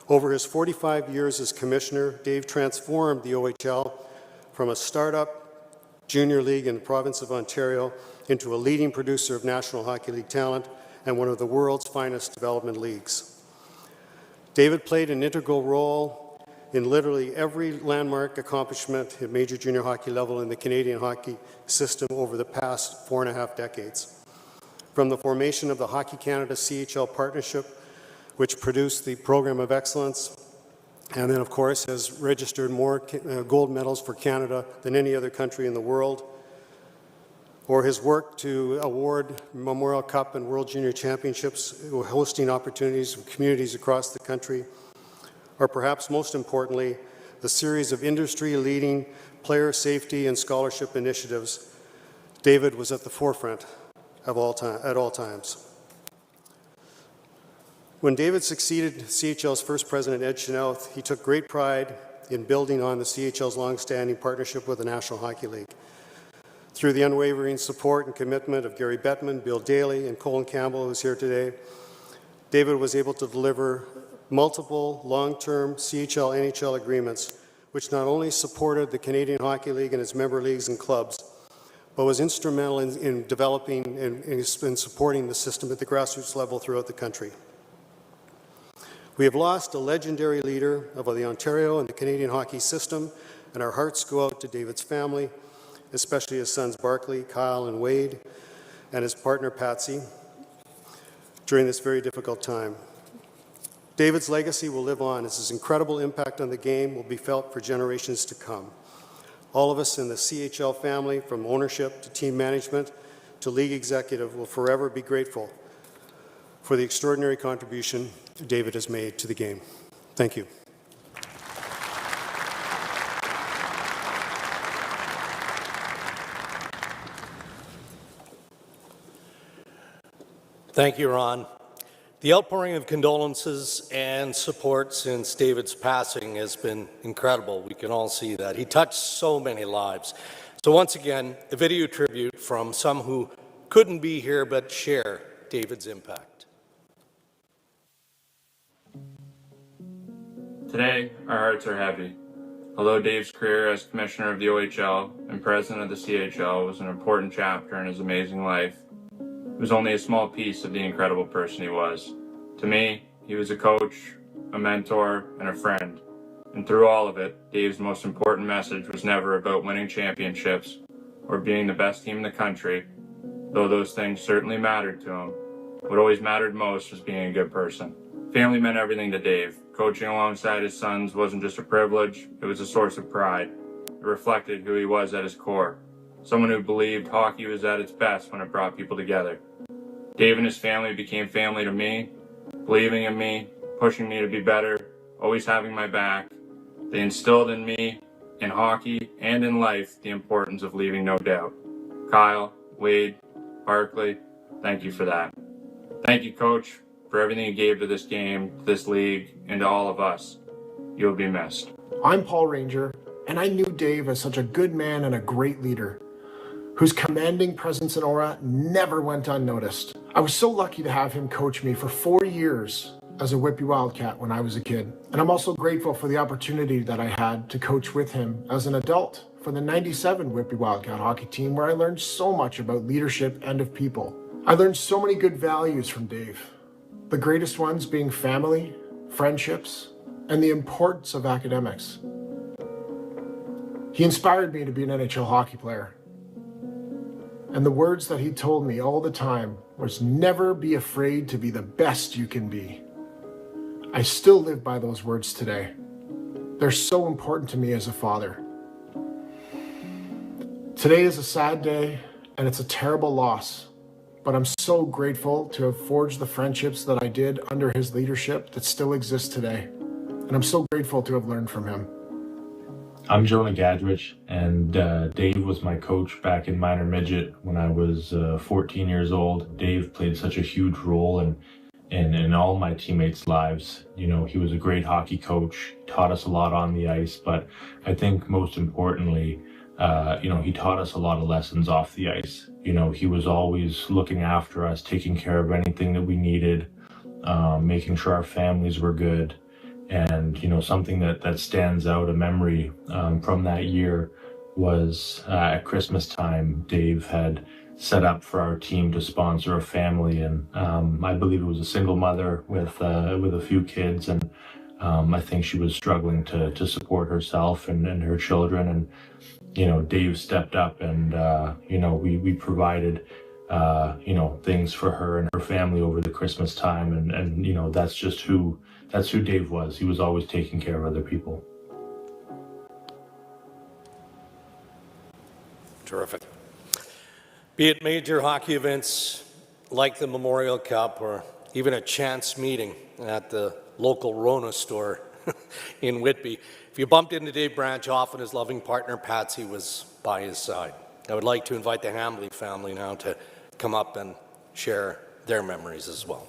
Over his 45 years as commissioner, Dave transformed the OHL from a startup junior league in the province of Ontario into a leading producer of National Hockey League talent and one of the world's finest development leagues. David played an integral role in literally every landmark accomplishment at major junior hockey level in the Canadian hockey system over the past 4.5 decades. From the formation of the Hockey Canada CHL partnership, which produced the Program of Excellence, and then of course has registered more gold medals for Canada than any other country in the world, or his work to award Memorial Cup and World Junior Championships, hosting opportunities for communities across the country, or perhaps most importantly, the series of industry-leading player safety and scholarship initiatives. David was at the forefront of at all times. When David succeeded CHL's first president, Ed Chanel, he took great pride in building on the CHL's long-standing partnership with the National Hockey League. Through the unwavering support and commitment of Gary Bettman, Bill Daly, and Colin Campbell, who's here today, David was able to deliver multiple long-term CHL NHL agreements, which not only supported the Canadian Hockey League and its member leagues and clubs, but was instrumental in developing and supporting the system at the grassroots level throughout the country. We have lost a legendary leader of the Ontario and the Canadian hockey system, and our hearts go out to David's family, especially his sons Barclay, Kyle, and Wade, and his partner Patsy. during this very difficult time. David's legacy will live on as his incredible impact on the game will be felt for generations to come. All of us in the CHL family, from ownership to team management to league executive, will forever be grateful for the extraordinary contribution David has made to the game. Thank you. Thank you, Ron. The outpouring of condolences and support since David's passing has been incredible. We can all see that. He touched so many lives. So once again, a video tribute from some who couldn't be here but share David's impact. Today, our hearts are heavy. Although Dave's career as commissioner of the OHL and president of the CHL was an important chapter in his amazing life, it was only a small piece of the incredible person he was. To me, he was a coach, a mentor, and a friend. And through all of it, Dave's most important message was never about winning championships or being the best team in the country, though those things certainly mattered to him. What always mattered most was being a good person. Family meant everything to Dave. Coaching alongside his sons wasn't just a privilege, it was a source of pride. It reflected who he was at his core. Someone who believed hockey was at its best when it brought people together. Dave and his family became family to me, believing in me, pushing me to be better, always having my back. They instilled in me, in hockey and in life, the importance of leaving no doubt. Kyle, Wade, Barkley, thank you for that. Thank you, Coach, for everything you gave to this game, to this league, and to all of us. You'll be missed. I'm Paul Ranger, and I knew Dave as such a good man and a great leader, whose commanding presence and aura never went unnoticed. I was so lucky to have him coach me for 4 years as a Whitby Wildcat when I was a kid. And I'm also grateful for the opportunity that I had to coach with him as an adult for the '97 Whitby Wildcat hockey team, where I learned so much about leadership and of people. I learned so many good values from Dave, the greatest ones being family, friendships, and the importance of academics. He inspired me to be an NHL hockey player. And the words that he told me all the time was never be afraid to be the best you can be. I still live by those words today. They're so important to me as a father. Today is a sad day and it's a terrible loss, but I'm so grateful to have forged the friendships that I did under his leadership that still exist today. And I'm so grateful to have learned from him. I'm Jonah Gadrich, and Dave was my coach back in minor midget when I was 14 years old. Dave played such a huge role in all my teammates' lives. You know, he was a great hockey coach, taught us a lot on the ice, but I think most importantly, he taught us a lot of lessons off the ice. You know, he was always looking after us, taking care of anything that we needed, making sure our families were good. And, you know, something that stands out, a memory from that year was at Christmas time, Dave had set up for our team to sponsor a family. And I believe it was a single mother with a few kids. And I think she was struggling to support herself and her children. And, you know, Dave stepped up and, we provided, things for her and her family over the Christmas time. And that's who Dave was. He was always taking care of other people. Terrific. Be it major hockey events like the Memorial Cup or even a chance meeting at the local Rona store in Whitby, if you bumped into Dave Branch, often his loving partner Patsy was by his side. I would like to invite the Hambly family now to come up and share their memories as well.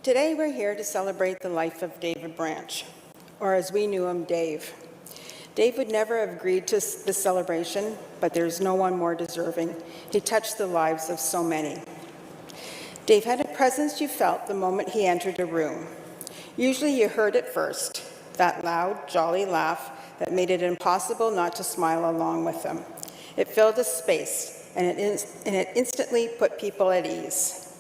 Today we're here to celebrate the life of David Branch, or as we knew him, Dave. Dave would never have agreed to this celebration, but there's no one more deserving. He touched the lives of so many. Dave had a presence you felt the moment he entered a room. Usually you heard it first, that loud, jolly laugh that made it impossible not to smile along with him. It filled a space, and it instantly put people at ease.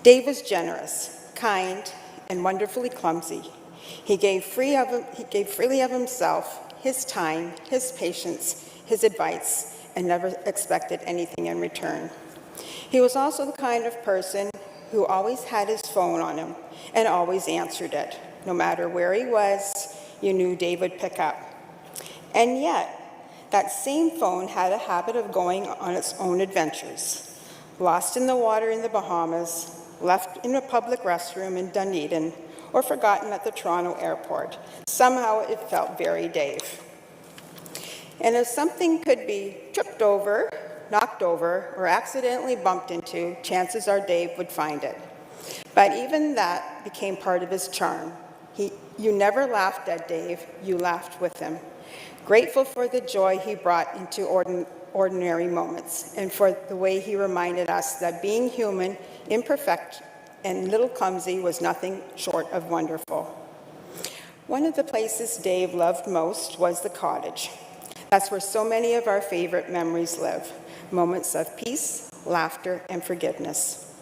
Dave was generous, kind, and wonderfully clumsy. He gave freely of himself, his time, his patience, his advice, and never expected anything in return. He was also the kind of person who always had his phone on him and always answered it. No matter where he was, you knew Dave would pick up. And yet, that same phone had a habit of going on its own adventures. Lost in the water in the Bahamas, left in a public restroom in Dunedin, or forgotten at the Toronto airport. Somehow it felt very Dave. And if something could be tripped over, knocked over, or accidentally bumped into, chances are Dave would find it. But even that became part of his charm. You never laughed at Dave, you laughed with him. Grateful for the joy he brought into ordinary moments, and for the way he reminded us that being human, imperfect, and little clumsy was nothing short of wonderful. One of the places Dave loved most was the cottage. That's where so many of our favorite memories live, moments of peace, laughter, and forgiveness.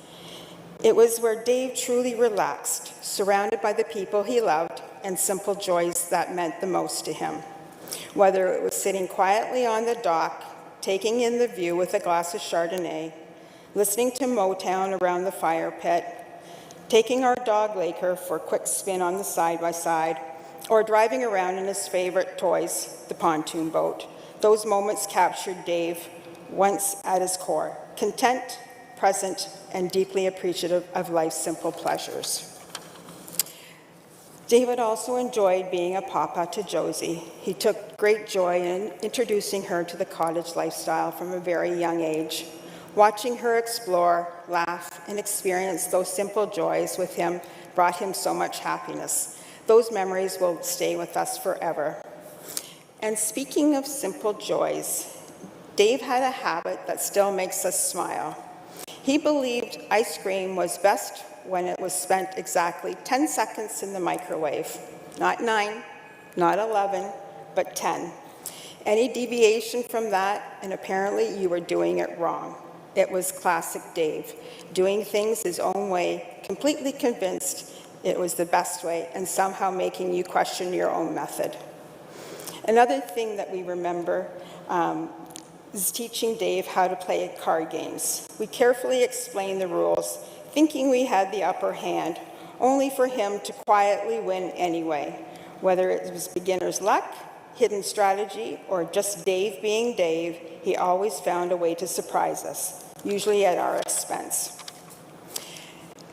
It was where Dave truly relaxed, surrounded by the people he loved and simple joys that meant the most to him. Whether it was sitting quietly on the dock, taking in the view with a glass of Chardonnay, listening to Motown around the fire pit, taking our dog Laker for a quick spin on the side-by-side, or driving around in his favorite toys, the pontoon boat. Those moments captured Dave once at his core, content, present, and deeply appreciative of life's simple pleasures. David also enjoyed being a papa to Josie. He took great joy in introducing her to the cottage lifestyle from a very young age. Watching her explore, laugh, and experience those simple joys with him brought him so much happiness. Those memories will stay with us forever. And speaking of simple joys, Dave had a habit that still makes us smile. He believed ice cream was best when it was spent exactly 10 seconds in the microwave. Not 9, not 11, but 10. Any deviation from that, and apparently you were doing it wrong. It was classic Dave, doing things his own way, completely convinced it was the best way, and somehow making you question your own method. Another thing that we remember is teaching Dave how to play card games. We carefully explained the rules, thinking we had the upper hand, only for him to quietly win anyway. Whether it was beginner's luck, hidden strategy, or just Dave being Dave, he always found a way to surprise us, usually at our expense.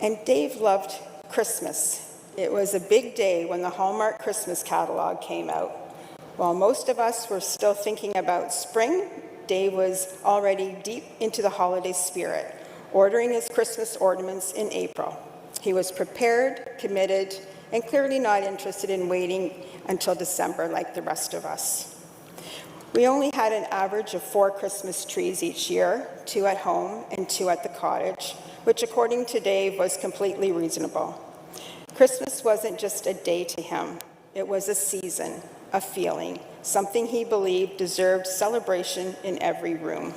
And Dave loved Christmas. It was a big day when the Hallmark Christmas catalog came out. While most of us were still thinking about spring, Dave was already deep into the holiday spirit, ordering his Christmas ornaments in April. He was prepared, committed, and clearly not interested in waiting until December like the rest of us. We only had an average of 4 Christmas trees each year, 2 at home and 2 at the cottage, which according to Dave was completely reasonable. Christmas wasn't just a day to him, it was a season, a feeling, something he believed deserved celebration in every room.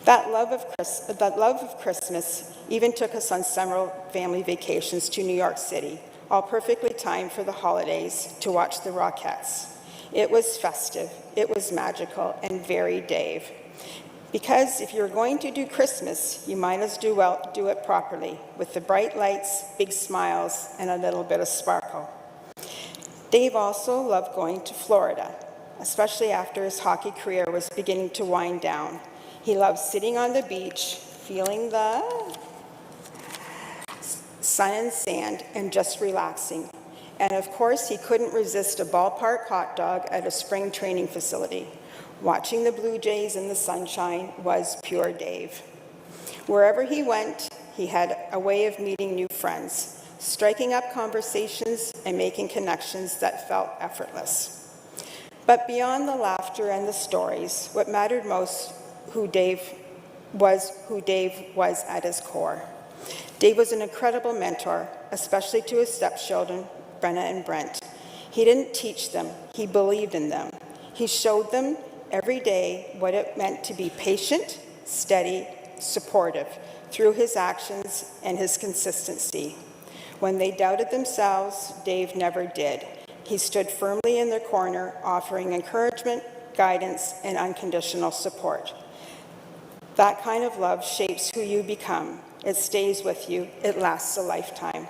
That love of Christmas even took us on several family vacations to New York City, all perfectly timed for the holidays, to watch the Rockettes. It was festive, it was magical, and very Dave. Because if you're going to do Christmas, you might as well do it properly, with the bright lights, big smiles, and a little bit of sparkle. Dave also loved going to Florida, especially after his hockey career was beginning to wind down. He loved sitting on the beach, feeling the sun and sand, and just relaxing. And of course, he couldn't resist a ballpark hot dog at a spring training facility. Watching the Blue Jays in the sunshine was pure Dave. Wherever he went, he had a way of meeting new friends, striking up conversations and making connections that felt effortless. But beyond the laughter and the stories, what mattered most who Dave was at his core. Dave was an incredible mentor, especially to his stepchildren, Brenna and Brent. He didn't teach them, he believed in them. He showed them every day what it meant to be patient, steady, supportive through his actions and his consistency. When they doubted themselves, Dave never did. He stood firmly in their corner, offering encouragement, guidance, and unconditional support. That kind of love shapes who you become. It stays with you. It lasts a lifetime.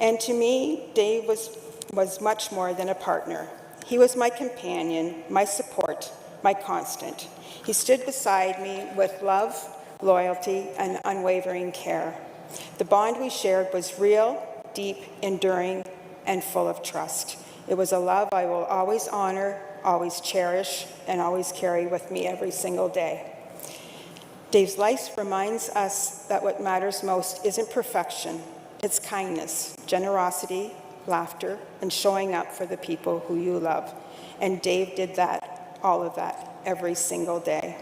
And to me, Dave was much more than a partner. He was my companion, my support, my constant. He stood beside me with love, loyalty, and unwavering care. The bond we shared was real, deep, enduring, and full of trust. It was a love I will always honor, always cherish, and always carry with me every single day. Dave's life reminds us that what matters most isn't perfection, it's kindness, generosity, laughter, and showing up for the people who you love. And Dave did that, all of that, every single day.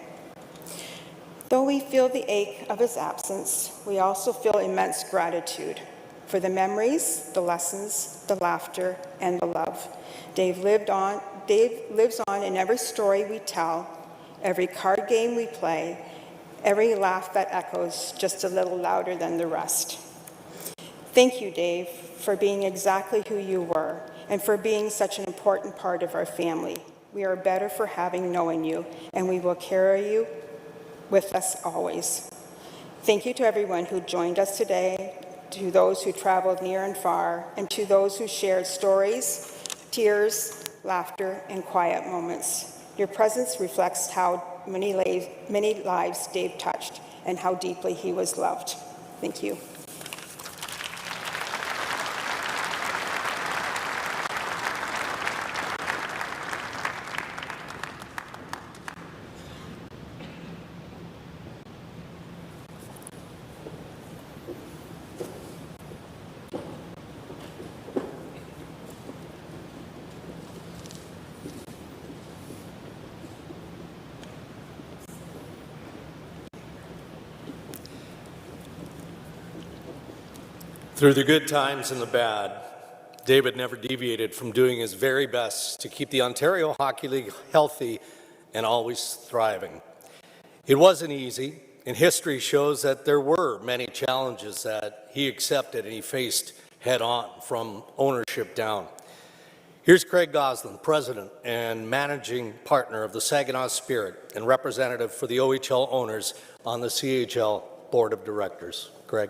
Though we feel the ache of his absence, we also feel immense gratitude for the memories, the lessons, the laughter, and the love. Dave lives on in every story we tell, every card game we play, every laugh that echoes just a little louder than the rest. Thank you, Dave, for being exactly who you were and for being such an important part of our family. We are better for having known you, and we will carry you with us always. Thank you to everyone who joined us today, to those who traveled near and far, and to those who shared stories, tears, laughter, and quiet moments. Your presence reflects how many lives Dave touched and how deeply he was loved. Thank you. Through the good times and the bad, David never deviated from doing his very best to keep the Ontario Hockey League healthy and always thriving. It wasn't easy, and history shows that there were many challenges that he accepted and he faced head on from ownership down. Here's Craig Goslin, president and managing partner of the Saginaw Spirit and representative for the OHL owners on the CHL Board of Directors. Craig.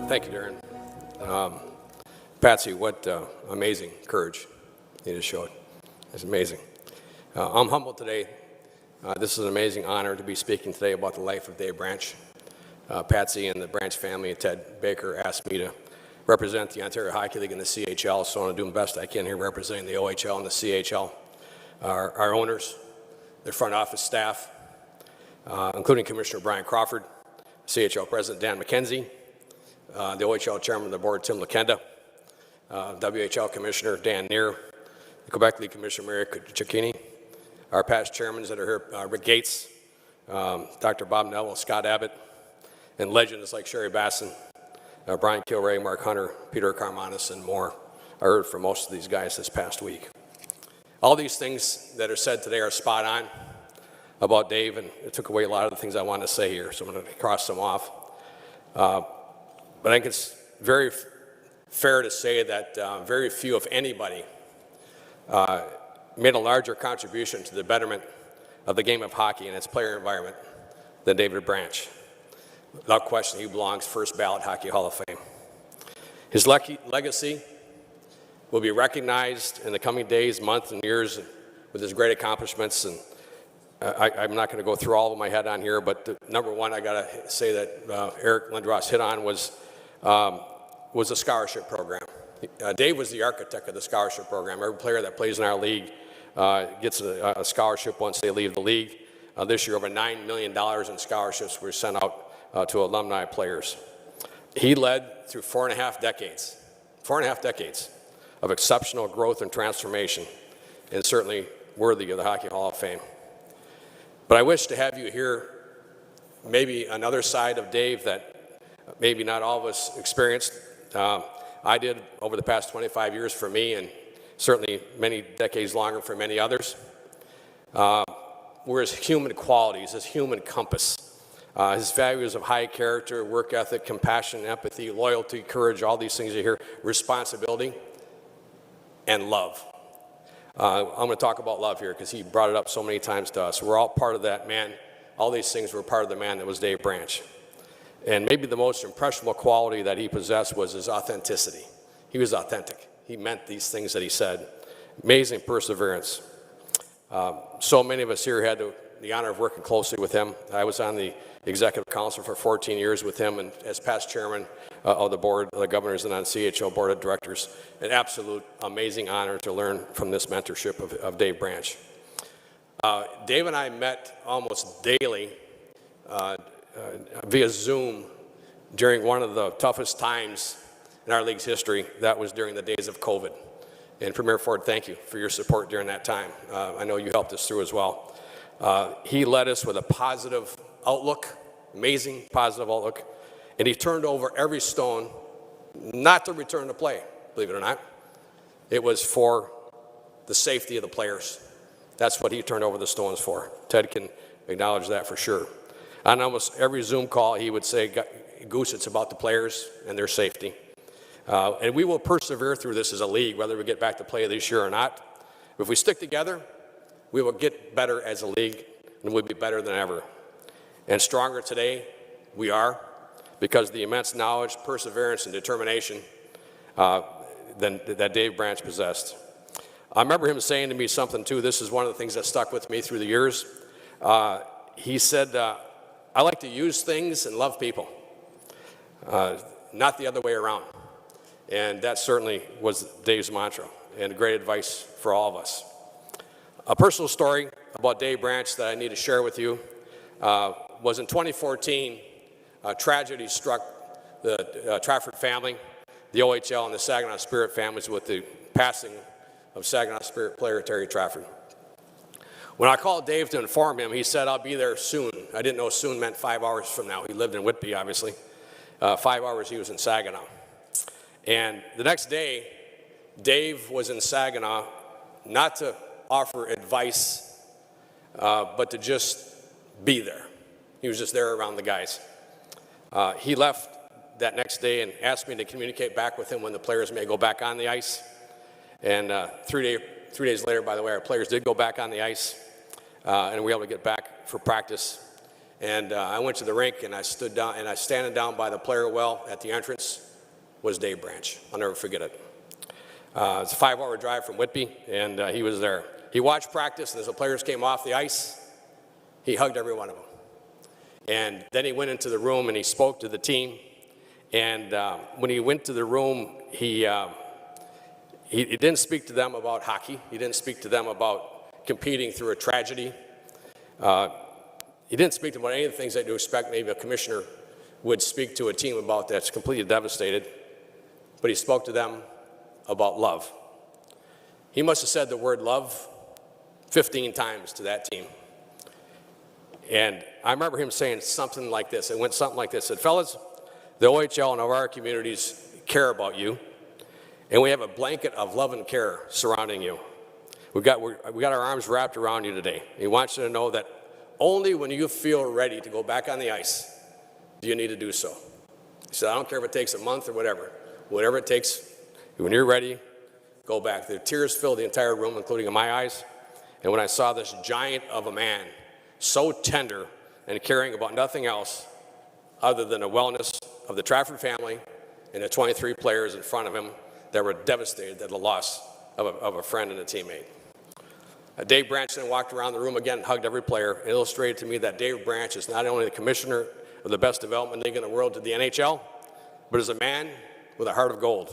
Thank you, Darren. Patsy, what amazing courage you just showed. It's amazing. I'm humbled today. This is an amazing honor to be speaking today about the life of Dave Branch. Patsy and the Branch family and Ted Baker asked me to represent the Ontario Hockey League and the CHL, so I'm going to do the best I can here representing the OHL and the CHL. Our owners, their front office staff, including Commissioner Brian Crawford, CHL President Dan McKenzie, the OHL Chairman of the Board, Tim Lakenda, WHL Commissioner Dan Neer, the Quebec League Commissioner Mary Cicchini, our past chairmen that are here, Rick Gates, Dr. Bob Neville, Scott Abbott, and legends like Sherry Basson, Brian Kilray, Mark Hunter, Peter Carmanis, and more. I heard from most of these guys this past week. All these things that are said today are spot on about Dave, and it took away a lot of the things I wanted to say here, so I'm going to cross them off. But I think it's very fair to say that very few, if anybody, made a larger contribution to the betterment of the game of hockey and its player environment than David Branch. Without question, he belongs first ballot Hockey Hall of Fame. His legacy will be recognized in the coming days, months, and years with his great accomplishments. And I'm not going to go through all of my head on here, but number one, I got to say that Eric Lindros hit on was a scholarship program. Dave was the architect of the scholarship program. Every player that plays in our league gets a scholarship once they leave the league. This year, over $9 million in scholarships were sent out to alumni players. He led through 4.5 decades of exceptional growth and transformation, and certainly worthy of the Hockey Hall of Fame. But I wish to have you hear maybe another side of Dave that maybe not all of us experienced. I did over the past 25 years for me, and certainly many decades longer for many others. Were his human qualities, his human compass, his values of high character, work ethic, compassion, empathy, loyalty, courage, all these things you hear, responsibility, and love. I'm going to talk about love here because he brought it up so many times to us. We're all part of that man. All these things were part of the man that was Dave Branch. And maybe the most impressionable quality that he possessed was his authenticity. He was authentic. He meant these things that he said. Amazing perseverance. So many of us here had the honor of working closely with him. I was on the executive council for 14 years with him, and as past chairman of the board of the governors and on CHO board of directors. An absolute amazing honor to learn from this mentorship of Dave Branch. Dave and I met almost daily via Zoom during one of the toughest times in our league's history. That was during the days of COVID. And Premier Ford, thank you for your support during that time. I know you helped us through as well. He led us with a positive outlook, amazing positive outlook, and he turned over every stone, not to return to play, believe it or not. It was for the safety of the players. That's what he turned over the stones for. Ted can acknowledge that for sure. On almost every Zoom call, he would say, Goose, it's about the players and their safety. And we will persevere through this as a league, whether we get back to play this year or not. If we stick together, we will get better as a league, and we'll be better than ever. And stronger today, we are, because of the immense knowledge, perseverance, and determination that Dave Branch possessed. I remember him saying to me something, too. This is one of the things that stuck with me through the years. He said, I like to use things and love people, not the other way around. And that certainly was Dave's mantra, and great advice for all of us. A personal story about Dave Branch that I need to share with you was in 2014, a tragedy struck the Trafford family, the OHL, and the Saginaw Spirit families with the passing of Saginaw Spirit player Terry Trafford. When I called Dave to inform him, he said, I'll be there soon. I didn't know soon meant 5 hours from now. He lived in Whitby, obviously. 5 hours he was in Saginaw. And the next day, Dave was in Saginaw, not to offer advice, but to just be there. He was just there around the guys. He left that next day and asked me to communicate back with him when the players may go back on the ice. And 3 days later, by the way, our players did go back on the ice, and we were able to get back for practice. And I went to the rink, and I stood down, and I standing down by the player well at the entrance was Dave Branch. I'll never forget it. It's a 5-hour drive from Whitby, and he was there. He watched practice, and as the players came off the ice, he hugged every one of them. And then he went into the room, and he spoke to the team. And when he went to the room, he didn't speak to them about hockey. He didn't speak to them about competing through a tragedy. He didn't speak to them about any of the things that you expect maybe a commissioner would speak to a team about that's completely devastated. But he spoke to them about love. He must have said the word love 15 times to that team. And I remember him saying something like this. It went something like this. He said, fellas, the OHL and our communities care about you, and we have a blanket of love and care surrounding you. We got our arms wrapped around you today. He wants you to know that only when you feel ready to go back on the ice do you need to do so. He said, I don't care if it takes a month or whatever. Whatever it takes, when you're ready, go back. The tears filled the entire room, including my eyes. And when I saw this giant of a man, so tender and caring about nothing else other than the wellness of the Trafford family and the 23 players in front of him that were devastated at the loss of a friend and a teammate. Dave Branch then walked around the room again and hugged every player and illustrated to me that Dave Branch is not only the commissioner of the best development league in the world to the NHL, but is a man with a heart of gold,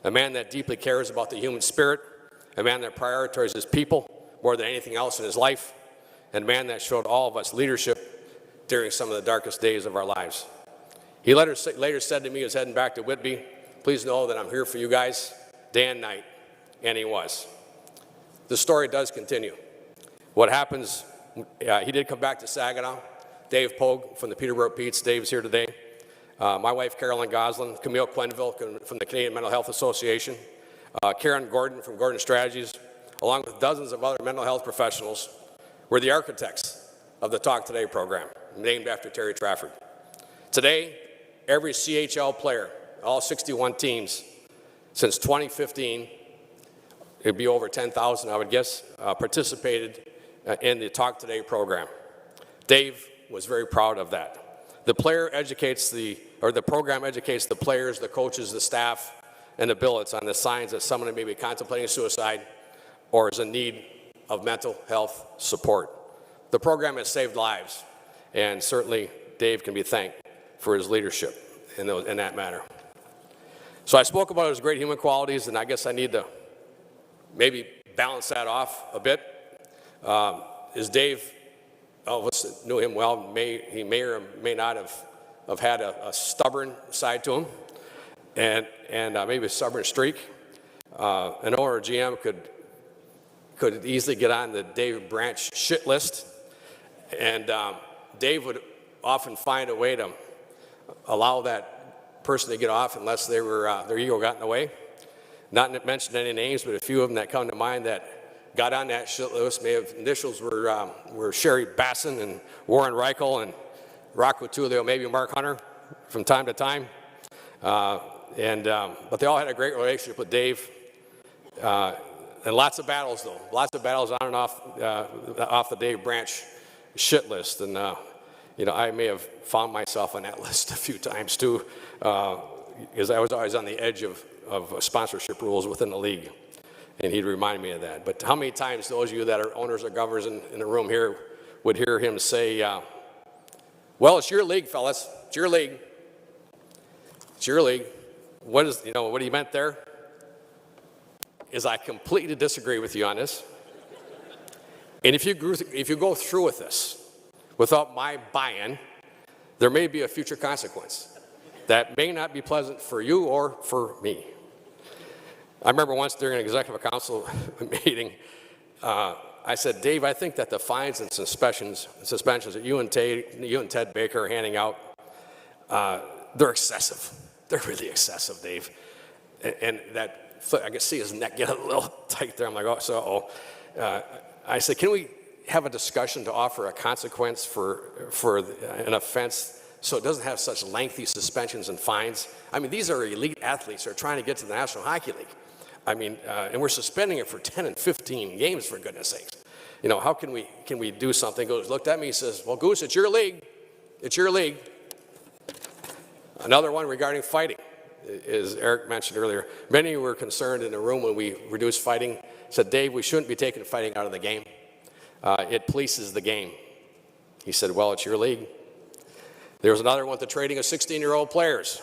a man that deeply cares about the human spirit, a man that prioritizes people more than anything else in his life, and a man that showed all of us leadership during some of the darkest days of our lives. He later said to me, he was heading back to Whitby, please know that I'm here for you guys day and night, and he was. The story does continue. What happens, he did come back to Saginaw. Dave Pogue from the Peterborough Petes, Dave's here today. My wife, Carolyn Goslin, Camille Quenville from the Canadian Mental Health Association, Karen Gordon from Gordon Strategies, along with dozens of other mental health professionals, were the architects of the Talk Today program, named after Terry Trafford. Today, every CHL player, all 61 teams, since 2015, it'd be over 10,000, I would guess, participated in the Talk Today program. Dave was very proud of that. The program educates the players, the coaches, the staff, and the billets on the signs that someone may be contemplating suicide or is in need of mental health support. The program has saved lives, and certainly Dave can be thanked for his leadership in that matter. So I spoke about his great human qualities, and I guess I need to maybe balance that off a bit. Is Dave, all of us that knew him well, he may or may not have had a stubborn side to him, and maybe a stubborn streak. An owner or GM could easily get on the Dave Branch shit list, and Dave would often find a way to allow that person to get off unless they were their ego got in the way. Not to mention any names, but a few of them that come to mind that got on that shit list may have initials were Sherry Basson and Warren Reichel and Rocco Tulio, maybe Mark Hunter from time to time. But they all had a great relationship with Dave. And lots of battles, though. Lots of battles on and off the Dave Branch shit list. And, I may have found myself on that list a few times, too, because I was always on the edge of sponsorship rules within the league. And he'd remind me of that. But how many times those of you that are owners or governors in the room here would hear him say, well, it's your league, fellas. It's your league. It's your league. What he meant there is I completely disagree with you on this. And if you go through with this without my buy-in, there may be a future consequence that may not be pleasant for you or for me. I remember once during an executive council meeting, I said, Dave, I think that the fines and suspensions that you and Ted Baker are handing out, they're excessive. They're really excessive, Dave. And that, I could see his neck get a little tight there. I'm like, I said, can we have a discussion to offer a consequence for an offense so it doesn't have such lengthy suspensions and fines? I mean, these are elite athletes who are trying to get to the National Hockey League. I mean, and we're suspending it for 10 and 15 games, for goodness sakes. How can we do something? Goes, looked at me, he says, well, Goose, it's your league. It's your league. Another one regarding fighting, as Eric mentioned earlier. Many were concerned in the room when we reduced fighting, said, Dave, we shouldn't be taking fighting out of the game. It polices the game. He said, well, it's your league. There was another one with the trading of 16-year-old players.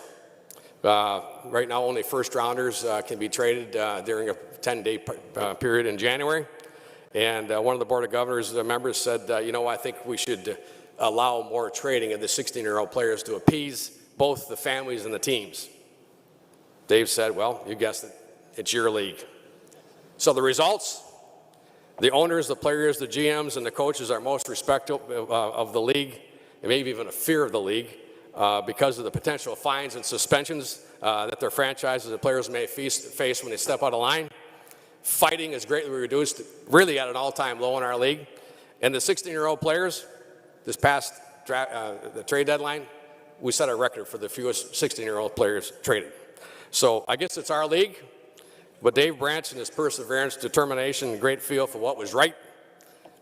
Right now, only first-rounders can be traded during a 10-day period in January. And one of the Board of Governors members said, I think we should allow more trading of the 16-year-old players to appease both the families and the teams. Dave said, well, you guessed it, it's your league. So the results, the owners, the players, the GMs, and the coaches are most respectful of the league, and maybe even a fear of the league, because of the potential fines and suspensions that their franchises and players may face when they step out of line. Fighting is greatly reduced, really at an all-time low in our league. And the 16-year-old players, this past the trade deadline, we set a record for the fewest 16-year-old players traded. So I guess it's our league, but Dave Branch and his perseverance, determination, and great feel for what was right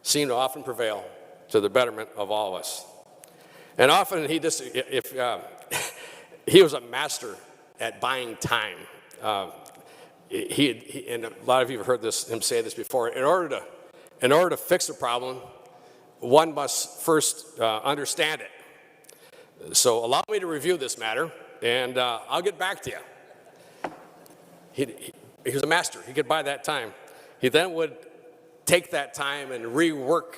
seemed to often prevail to the betterment of all of us. And often he was a master at buying time. And a lot of you have heard him say this before. In order to fix a problem, one must first understand it. So allow me to review this matter, and I'll get back to you. He was a master. He could buy that time. He then would take that time and rework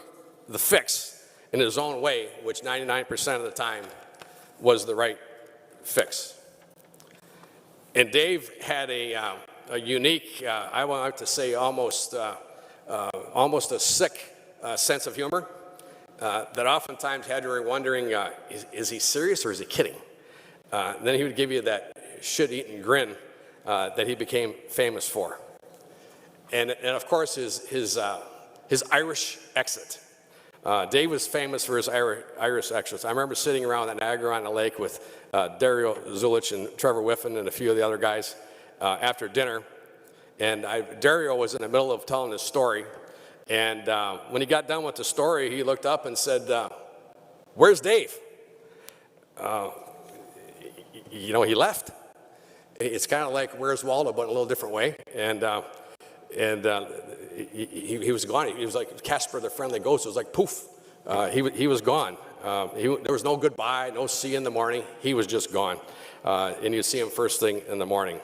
the fix in his own way, which 99% of the time was the right fix. And Dave had a unique, I want to say almost a sick sense of humor that oftentimes had you wondering, is he serious or is he kidding? Then he would give you that shit-eating grin that he became famous for. And of course, his Irish exit. Dave was famous for his Irish exits. I remember sitting around at Niagara-on-the-Lake with Dario Zulich and Trevor Whiffen and a few of the other guys after dinner. And Dario was in the middle of telling his story. And when he got done with the story, he looked up and said, "Where's Dave?" He left. It's kind of like Where's Waldo, but in a little different way. And he was gone. He was like Casper the Friendly Ghost. It was like poof. He was gone. There was no goodbye, no see you in the morning. He was just gone. And you'd see him first thing in the morning.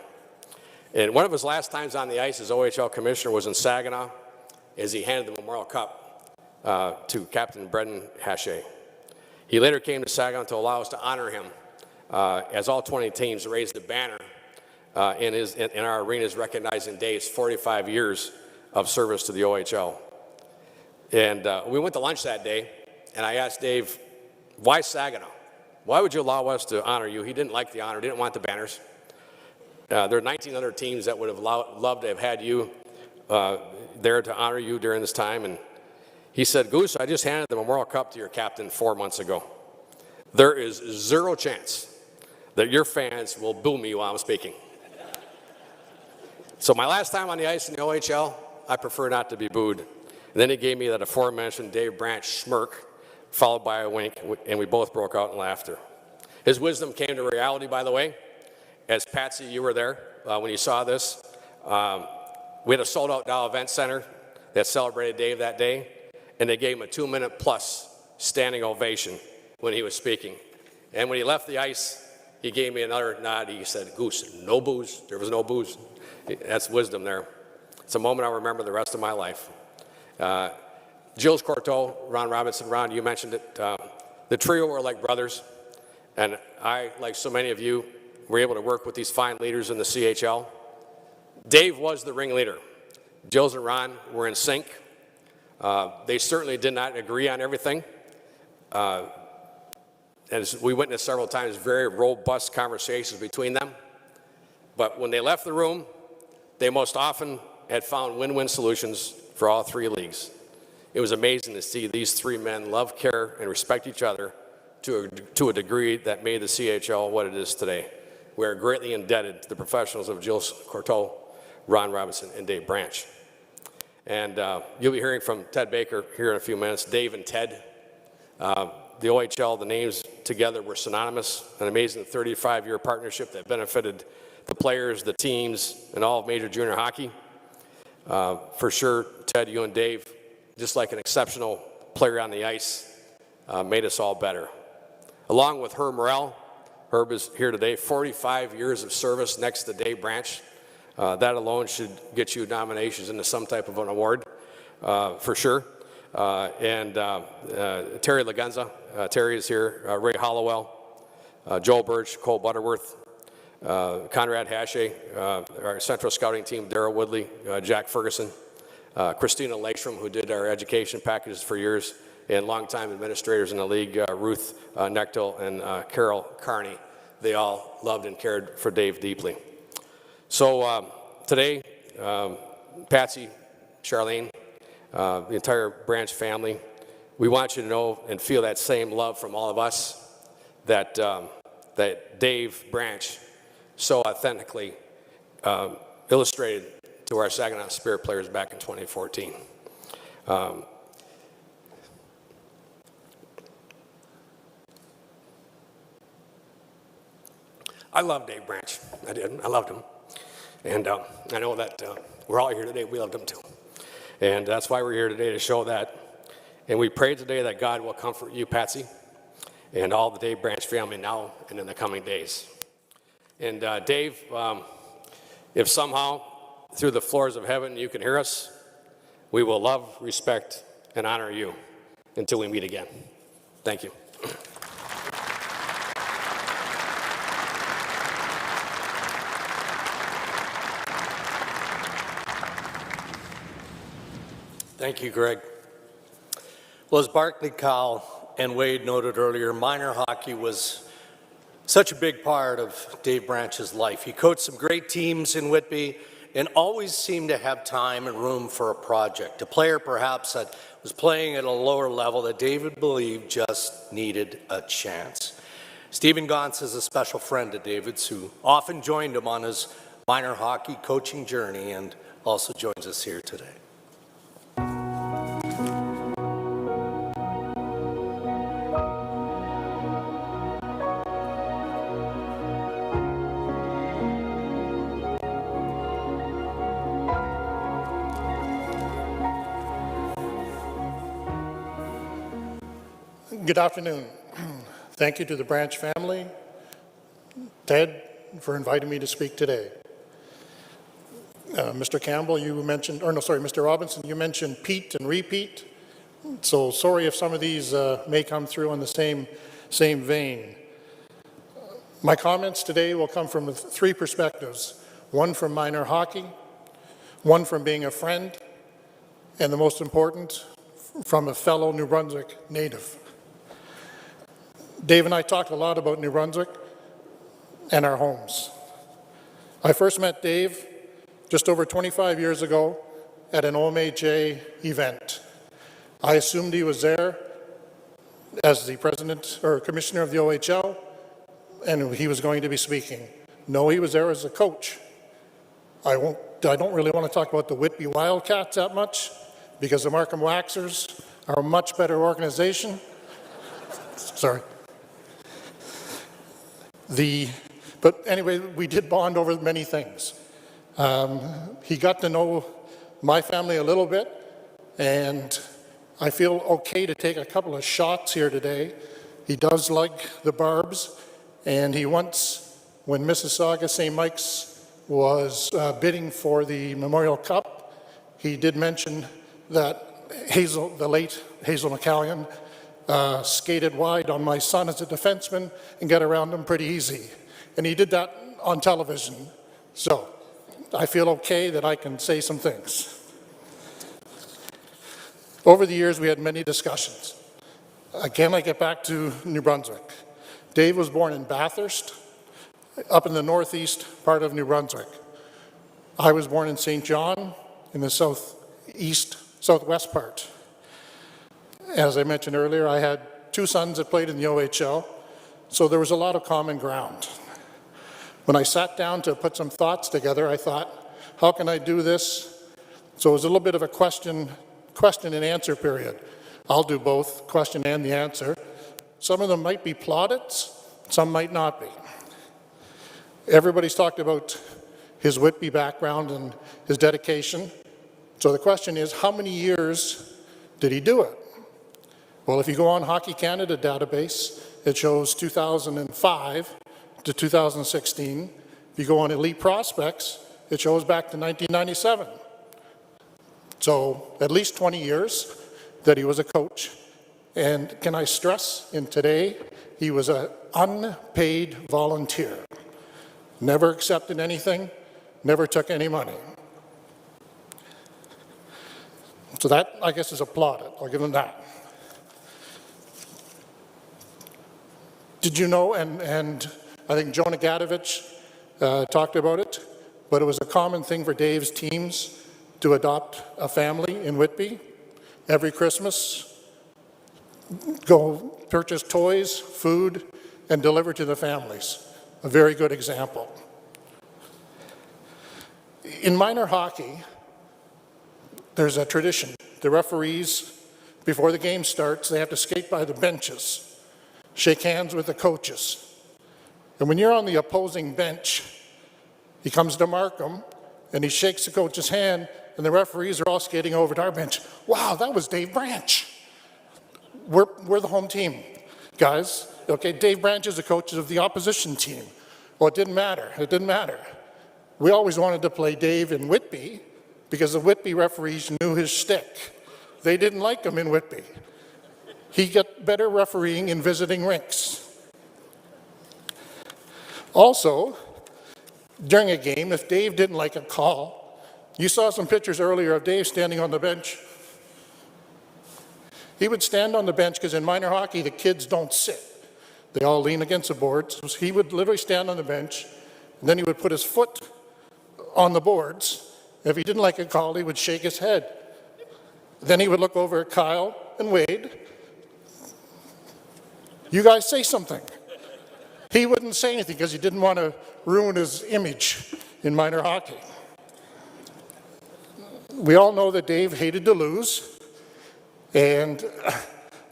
And one of his last times on the ice as OHL commissioner was in Saginaw as he handed the Memorial Cup to Captain Brendan Hachey. He later came to Saginaw to allow us to honor him as all 20 teams raised the banner in our arenas recognizing Dave's 45 years of service to the OHL. And we went to lunch that day, and I asked Dave, why Saginaw? Why would you allow us to honor you? He didn't like the honor, didn't want the banners. There are 19 other teams that would have loved to have had you there to honor you during this time. And he said, "Goose, I just handed the Memorial Cup to your captain 4 months ago. There is zero chance that your fans will boo me while I'm speaking." So my last time on the ice in the OHL, I prefer not to be booed. And then he gave me that aforementioned Dave Branch smirk, followed by a wink, and we both broke out in laughter. His wisdom came to reality, by the way. As Patsy, you were there when you saw this. We had a sold-out Dow Event Center that celebrated Dave that day, and they gave him a 2-minute plus standing ovation when he was speaking. And when he left the ice, he gave me another nod. He said, "Goose, no booze." There was no booze. That's wisdom there. It's a moment I'll remember the rest of my life. Gilles Courteau, Ron Robinson. Ron, you mentioned it. The trio were like brothers, and I, like so many of you, were able to work with these fine leaders in the CHL. Dave was the ringleader. Gilles and Ron were in sync. They certainly did not agree on everything. As we witnessed several times, very robust conversations between them. But when they left the room, they most often had found win-win solutions for all three leagues. It was amazing to see these three men love, care, and respect each other to a degree that made the CHL what it is today. We are greatly indebted to the professionals of Gilles Courteau, Ron Robinson, and Dave Branch. And you'll be hearing from Ted Baker here in a few minutes. Dave and Ted, the OHL, the names together were synonymous. An amazing 35-year partnership that benefited the players, the teams, and all of major junior hockey. For sure, Ted, you and Dave, just like an exceptional player on the ice, made us all better. Along with Herb Morrell, Herb is here today, 45 years of service next to Dave Branch. That alone should get you nominations into some type of an award, for sure. And Terry Lagenza, Terry is here, Ray Hollowell, Joel Birch, Cole Butterworth, Conrad Hachey, our central scouting team, Darrell Woodley, Jack Ferguson, Christina Lakestrom, who did our education packages for years, and longtime administrators in the league, Ruth Nechtel and Carol Carney. They all loved and cared for Dave deeply. So today, Patsy, Charlene, the entire Branch family, we want you to know and feel that same love from all of us that, that Dave Branch so authentically illustrated to our Saginaw Spirit players back in 2014. I love Dave Branch. I did. I loved him. And I know that we're all here today. We loved him too. And that's why we're here today, to show that. And we pray today that God will comfort you, Patsy, and all the Dave Branch family now and in the coming days. And Dave, if somehow through the floors of heaven you can hear us, we will love, respect, and honor you until we meet again. Thank you. Thank you, Greg. Well, as Barclay Cowell and Wade noted earlier, minor hockey was such a big part of Dave Branch's life. He coached some great teams in Whitby and always seemed to have time and room for a project. A player perhaps that was playing at a lower level that David believed just needed a chance. Stephen Gonce is a special friend of David's who often joined him on his minor hockey coaching journey and also joins us here today. Good afternoon. Thank you to the Branch family, Ted, for inviting me to speak today. Mr. Campbell, you mentioned, or no, sorry, Mr. Robinson, you mentioned Pete and repeat. So sorry if some of these may come through in the same vein. My comments today will come from three perspectives. One from minor hockey, one from being a friend, and the most important, from a fellow New Brunswick native. Dave and I talked a lot about New Brunswick and our homes. I first met Dave just over 25 years ago at an OMHA event. I assumed he was there as the president or commissioner of the OHL, and he was going to be speaking. No, he was there as a coach. I don't really want to talk about the Whitby Wildcats that much because the Markham Waxers are a much better organization. Sorry. But anyway, we did bond over many things. He got to know my family a little bit, and I feel okay to take a couple of shots here today. He does like the Barbs, and he once, when Mississauga St. Mike's was bidding for the Memorial Cup, he did mention that the late Hazel McCallion, skated wide on my son as a defenseman and got around him pretty easy. And he did that on television. So I feel okay that I can say some things. Over the years, we had many discussions. Again, I get back to New Brunswick. Dave was born in Bathurst, up in the northeast part of New Brunswick. I was born in St. John in the southwest part. As I mentioned earlier, I had two sons that played in the OHL, so there was a lot of common ground. When I sat down to put some thoughts together, I thought, how can I do this? So it was a little bit of a question and answer period. I'll do both, question and the answer. Some of them might be plaudits, some might not be. Everybody's talked about his Whitby background and his dedication. So the question is, how many years did he do it? Well, if you go on Hockey Canada database, it shows 2005 to 2016. If you go on Elite Prospects, it shows back to 1997. So at least 20 years that he was a coach. And can I stress, in today, he was an unpaid volunteer. Never accepted anything, never took any money. So that, I guess, is a plaudit. I'll give him that. Did you know, and I think Jonah Gadovich talked about it, but it was a common thing for Dave's teams to adopt a family in Whitby. Every Christmas, go purchase toys, food, and deliver to the families. A very good example. In minor hockey, there's a tradition. The referees, before the game starts, they have to skate by the benches, shake hands with the coaches. And when you're on the opposing bench, he comes to Markham and he shakes the coach's hand, and the referees are all skating over to our bench. Wow, that was Dave Branch. We're the home team, guys. Okay, Dave Branch is the coach of the opposition team. Well, it didn't matter. It didn't matter. We always wanted to play Dave in Whitby because the Whitby referees knew his shtick. They didn't like him in Whitby. He'd get better refereeing in visiting rinks. Also, during a game, if Dave didn't like a call, you saw some pictures earlier of Dave standing on the bench. He would stand on the bench because in minor hockey, the kids don't sit. They all lean against the boards. So he would literally stand on the bench, and then he would put his foot on the boards. If he didn't like a call, he would shake his head. Then he would look over at Kyle and Wade. You guys say something. He wouldn't say anything because he didn't want to ruin his image in minor hockey. We all know that Dave hated to lose. And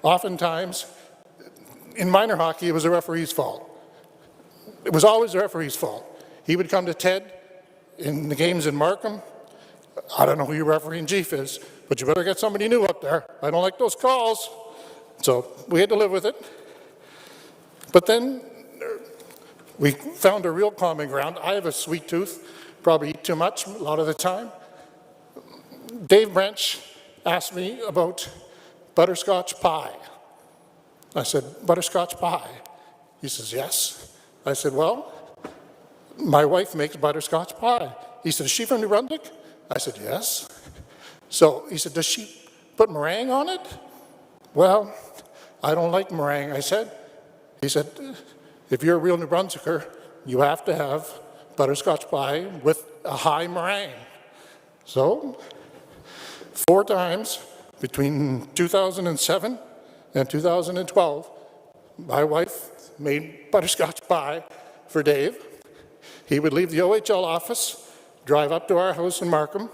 oftentimes, in minor hockey, it was the referee's fault. It was always the referee's fault. He would come to Ted in the games in Markham. I don't know who your referee in chief is, but you better get somebody new up there. I don't like those calls. So we had to live with it. But then we found a real common ground. I have a sweet tooth, probably eat too much a lot of the time. Dave Branch asked me about butterscotch pie. I said, butterscotch pie? He says, yes. I said, well, my wife makes butterscotch pie. He said, is she from New Brunswick? I said, yes. So he said, does she put meringue on it? Well, I don't like meringue, I said. He said, if you're a real New Brunswicker, you have to have butterscotch pie with a high meringue. So 4 times between 2007 and 2012, my wife made butterscotch pie for Dave. He would leave the OHL office, drive up to our house in Markham,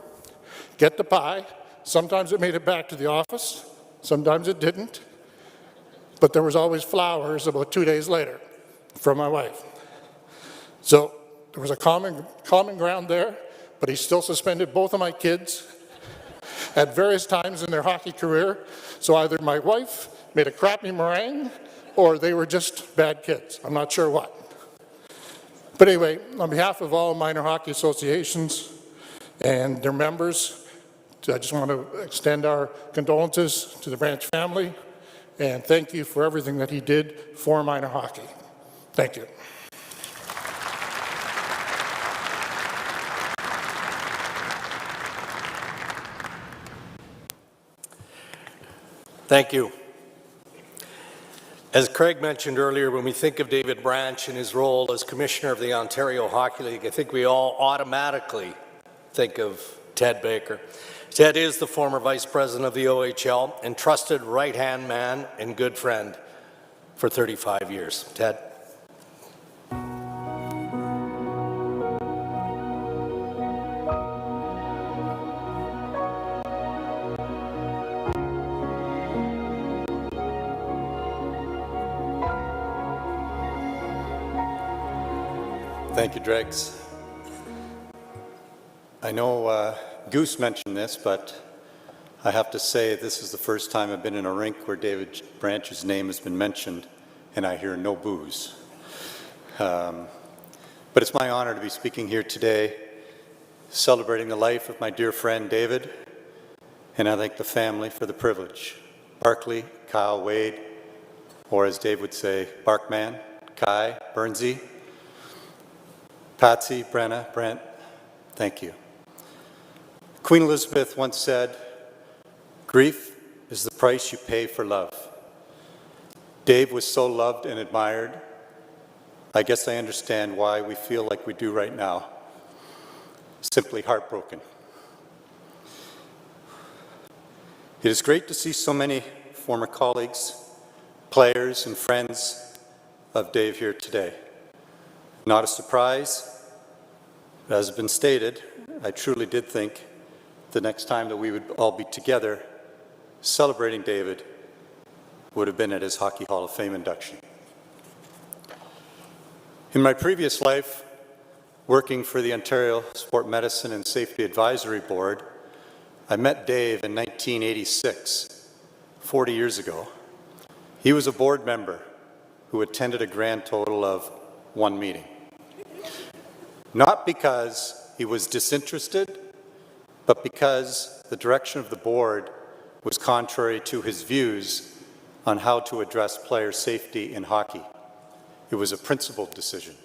get the pie. Sometimes it made it back to the office, sometimes it didn't. But there was always flowers about 2 days later from my wife. So there was a common ground there, but he still suspended both of my kids at various times in their hockey career. So either my wife made a crappy meringue or they were just bad kids. I'm not sure what. But anyway, on behalf of all minor hockey associations and their members, I just want to extend our condolences to the Branch family and thank you for everything that he did for minor hockey. Thank you. Thank you. As Craig mentioned earlier, when we think of David Branch and his role as Commissioner of the Ontario Hockey League, I think we all automatically think of Ted Baker. Ted is the former Vice President of the OHL and trusted right-hand man and good friend for 35 years. Ted? Thank you, Dregs. I know Goose mentioned this, but I have to say this is the first time I've been in a rink where David Branch's name has been mentioned and I hear no boos. But it's my honor to be speaking here today, celebrating the life of my dear friend David, and I thank the family for the privilege. Barkley, Kyle, Wade, or as Dave would say, Barkman, Kai, Bernsey, Patsy, Brenna, Brent, thank you. Queen Elizabeth once said, grief is the price you pay for love. Dave was so loved and admired. I guess I understand why we feel like we do right now. Simply heartbroken. It is great to see so many former colleagues, players, and friends of Dave here today. Not a surprise. As has been stated, I truly did think the next time that we would all be together celebrating David would have been at his Hockey Hall of Fame induction. In my previous life, working for the Ontario Sport Medicine and Safety Advisory Board, I met Dave in 1986, 40 years ago. He was a board member who attended a grand total of 1 meeting. Not because he was disinterested, but because the direction of the board was contrary to his views on how to address player safety in hockey. It was a principled decision.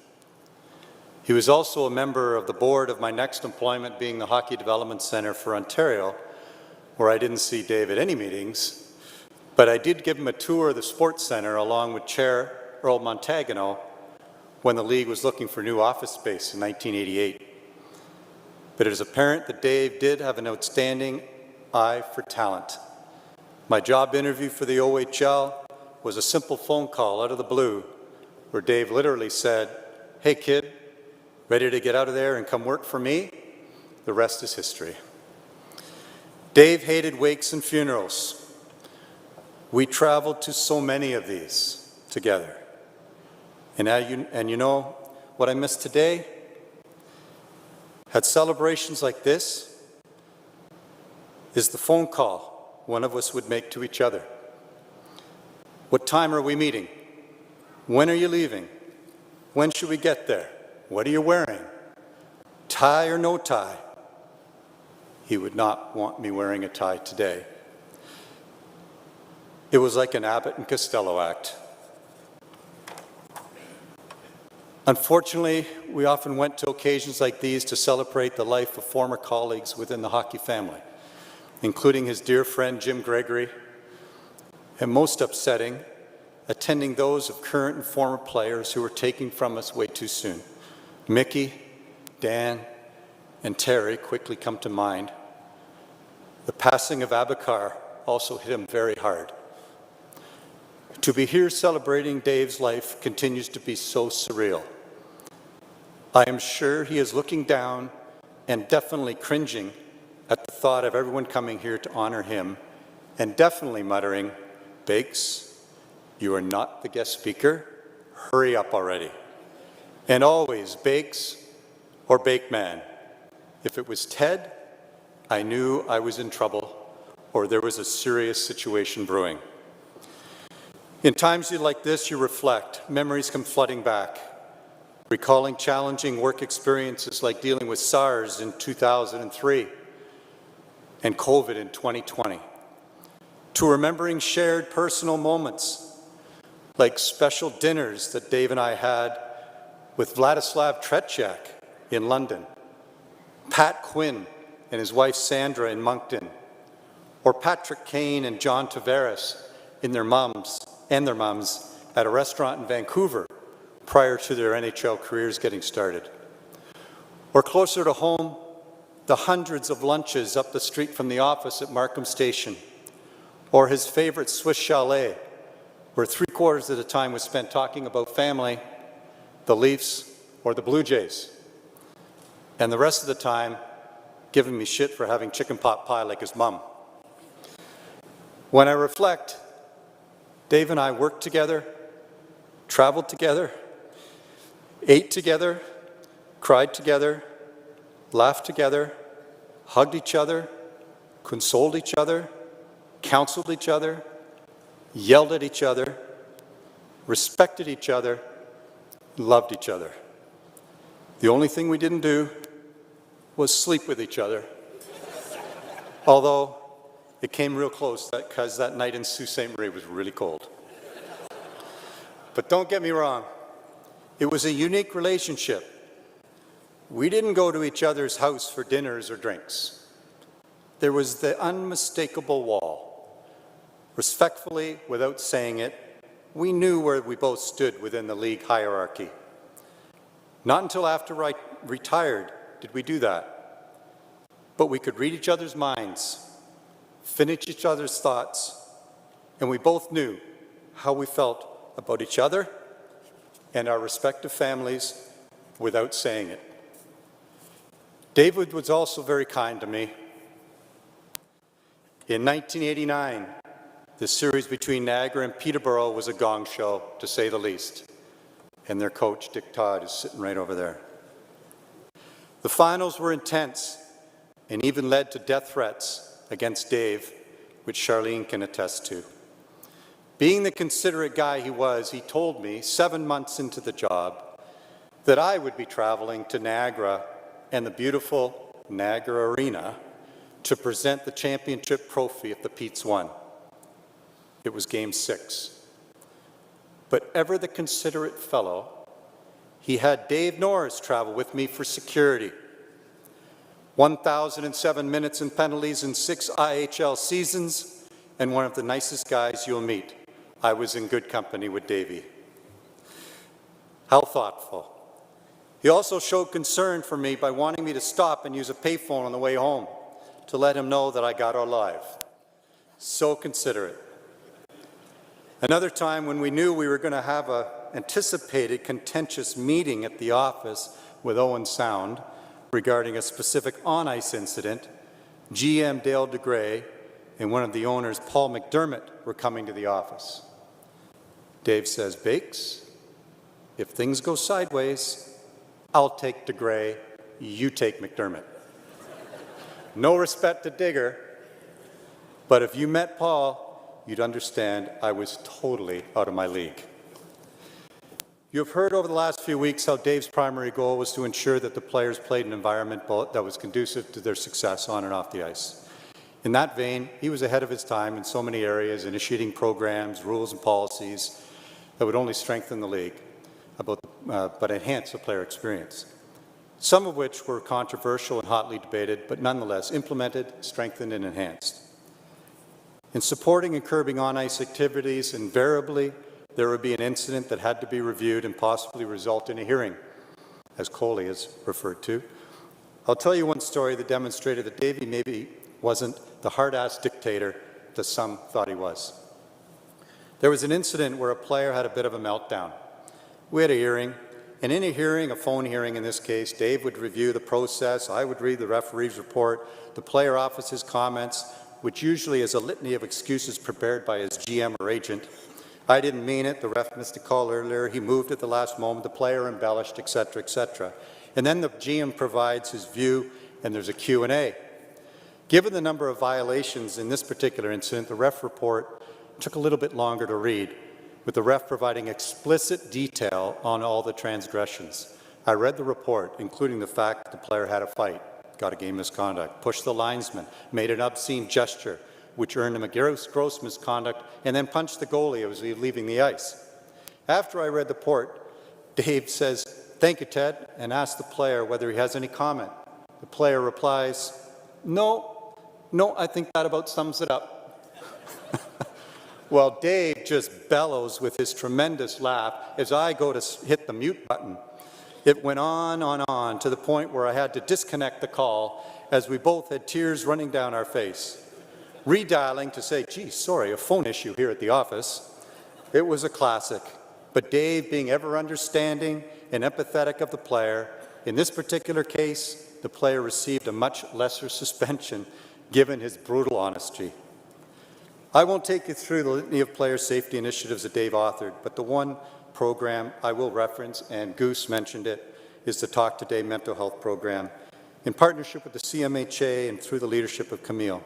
He was also a member of the board of my next employment, being the Hockey Development Centre for Ontario, where I didn't see Dave at any meetings, but I did give him a tour of the Sports Centre along with Chair Earl Montagano when the league was looking for new office space in 1988. But it is apparent that Dave did have an outstanding eye for talent. My job interview for the OHL was a simple phone call out of the blue where Dave literally said, "Hey kid, ready to get out of there and come work for me?" The rest is history. Dave hated wakes and funerals. We traveled to so many of these together. And you know what I miss today? At celebrations like this is the phone call one of us would make to each other. What time are we meeting? When are you leaving? When should we get there? What are you wearing? Tie or no tie? He would not want me wearing a tie today. It was like an Abbott and Costello act. Unfortunately, we often went to occasions like these to celebrate the life of former colleagues within the hockey family, including his dear friend Jim Gregory, and most upsetting, attending those of current and former players who were taken from us way too soon. Mickey, Dan, and Terry quickly come to mind. The passing of Abakar also hit him very hard. To be here celebrating Dave's life continues to be so surreal. I am sure he is looking down and definitely cringing at the thought of everyone coming here to honor him, and definitely muttering, "Bakes, you are not the guest speaker. Hurry up already." And always Bakes or Bake Man. If it was Ted, I knew I was in trouble or there was a serious situation brewing. In times like this, you reflect. Memories come flooding back, recalling challenging work experiences like dealing with SARS in 2003 and COVID in 2020, to remembering shared personal moments like special dinners that Dave and I had with Vladislav Tretiak in London, Pat Quinn and his wife Sandra in Moncton, or Patrick Kane and John Tavares and their mums at a restaurant in Vancouver prior to their NHL careers getting started. Or closer to home, the hundreds of lunches up the street from the office at Markham Station, or his favorite Swiss chalet, where 3/4 of the time was spent talking about family, the Leafs, or the Blue Jays, and the rest of the time giving me shit for having chicken pot pie like his mom. When I reflect, Dave and I worked together, traveled together, ate together, cried together, laughed together, hugged each other, consoled each other, counseled each other, yelled at each other, respected each other, loved each other. The only thing we didn't do was sleep with each other. Although it came real close because that night in Sault Ste. Marie was really cold. But don't get me wrong, it was a unique relationship. We didn't go to each other's house for dinners or drinks. There was the unmistakable wall. Respectfully, without saying it, we knew where we both stood within the league hierarchy. Not until after I retired did we do that. But we could read each other's minds, finish each other's thoughts, and we both knew how we felt about each other and our respective families without saying it. David was also very kind to me. In 1989, the series between Niagara and Peterborough was a gong show, to say the least. And their coach, Dick Todd, is sitting right over there. The finals were intense and even led to death threats against Dave, which Charlene can attest to. Being the considerate guy he was, he told me 7 months into the job that I would be traveling to Niagara and the beautiful Niagara Arena to present the championship trophy if the Petes won. It was Game 6. But ever the considerate fellow, he had Dave Norris travel with me for security. 1,007 minutes and penalties in 6 IHL seasons, and one of the nicest guys you'll meet. I was in good company with Davey. How thoughtful. He also showed concern for me by wanting me to stop and use a payphone on the way home to let him know that I got our live. So considerate. Another time when we knew we were going to have an anticipated contentious meeting at the office with Owen Sound regarding a specific on-ice incident, GM Dale DeGray and one of the owners, Paul McDermott, were coming to the office. Dave says, Bakes, if things go sideways, I'll take DeGray, you take McDermott. No respect to Digger, but if you met Paul, you'd understand I was totally out of my league. You have heard over the last few weeks how Dave's primary goal was to ensure that the players played in an environment that was conducive to their success on and off the ice. In that vein, he was ahead of his time in so many areas, initiating programs, rules, and policies that would only strengthen the league, but enhance the player experience. Some of which were controversial and hotly debated, but nonetheless implemented, strengthened, and enhanced. In supporting and curbing on-ice activities, invariably, there would be an incident that had to be reviewed and possibly result in a hearing, as Coley has referred to. I'll tell you one story that demonstrated that Davey maybe wasn't the hard-ass dictator that some thought he was. There was an incident where a player had a bit of a meltdown. We had a hearing, and in a hearing, a phone hearing in this case, Dave would review the process, I would read the referee's report, the player offers his comments, which usually is a litany of excuses prepared by his GM or agent. I didn't mean it, the ref missed a call earlier, he moved at the last moment, the player embellished, etc., etc. And then the GM provides his view, and there's a Q&A. Given the number of violations in this particular incident, the ref report took a little bit longer to read, with the ref providing explicit detail on all the transgressions. I read the report, including the fact that the player had a fight, got a game misconduct, pushed the linesman, made an obscene gesture, which earned him a gross misconduct, and then punched the goalie as he was leaving the ice. After I read the report, Dave says, "Thank you, Ted," and asks the player whether he has any comment. The player replies, No, I think that about sums it up." Well, Dave just bellows with his tremendous laugh as I go to hit the mute button. It went on to the point where I had to disconnect the call as we both had tears running down our face. Redialing to say, "Gee, sorry, a phone issue here at the office." It was a classic, but Dave, being ever understanding and empathetic of the player, in this particular case, the player received a much lesser suspension given his brutal honesty. I won't take you through the litany of player safety initiatives that Dave authored, but the one program I will reference, and Goose mentioned it, is the Talk Today mental health program, in partnership with the CMHA and through the leadership of Camille.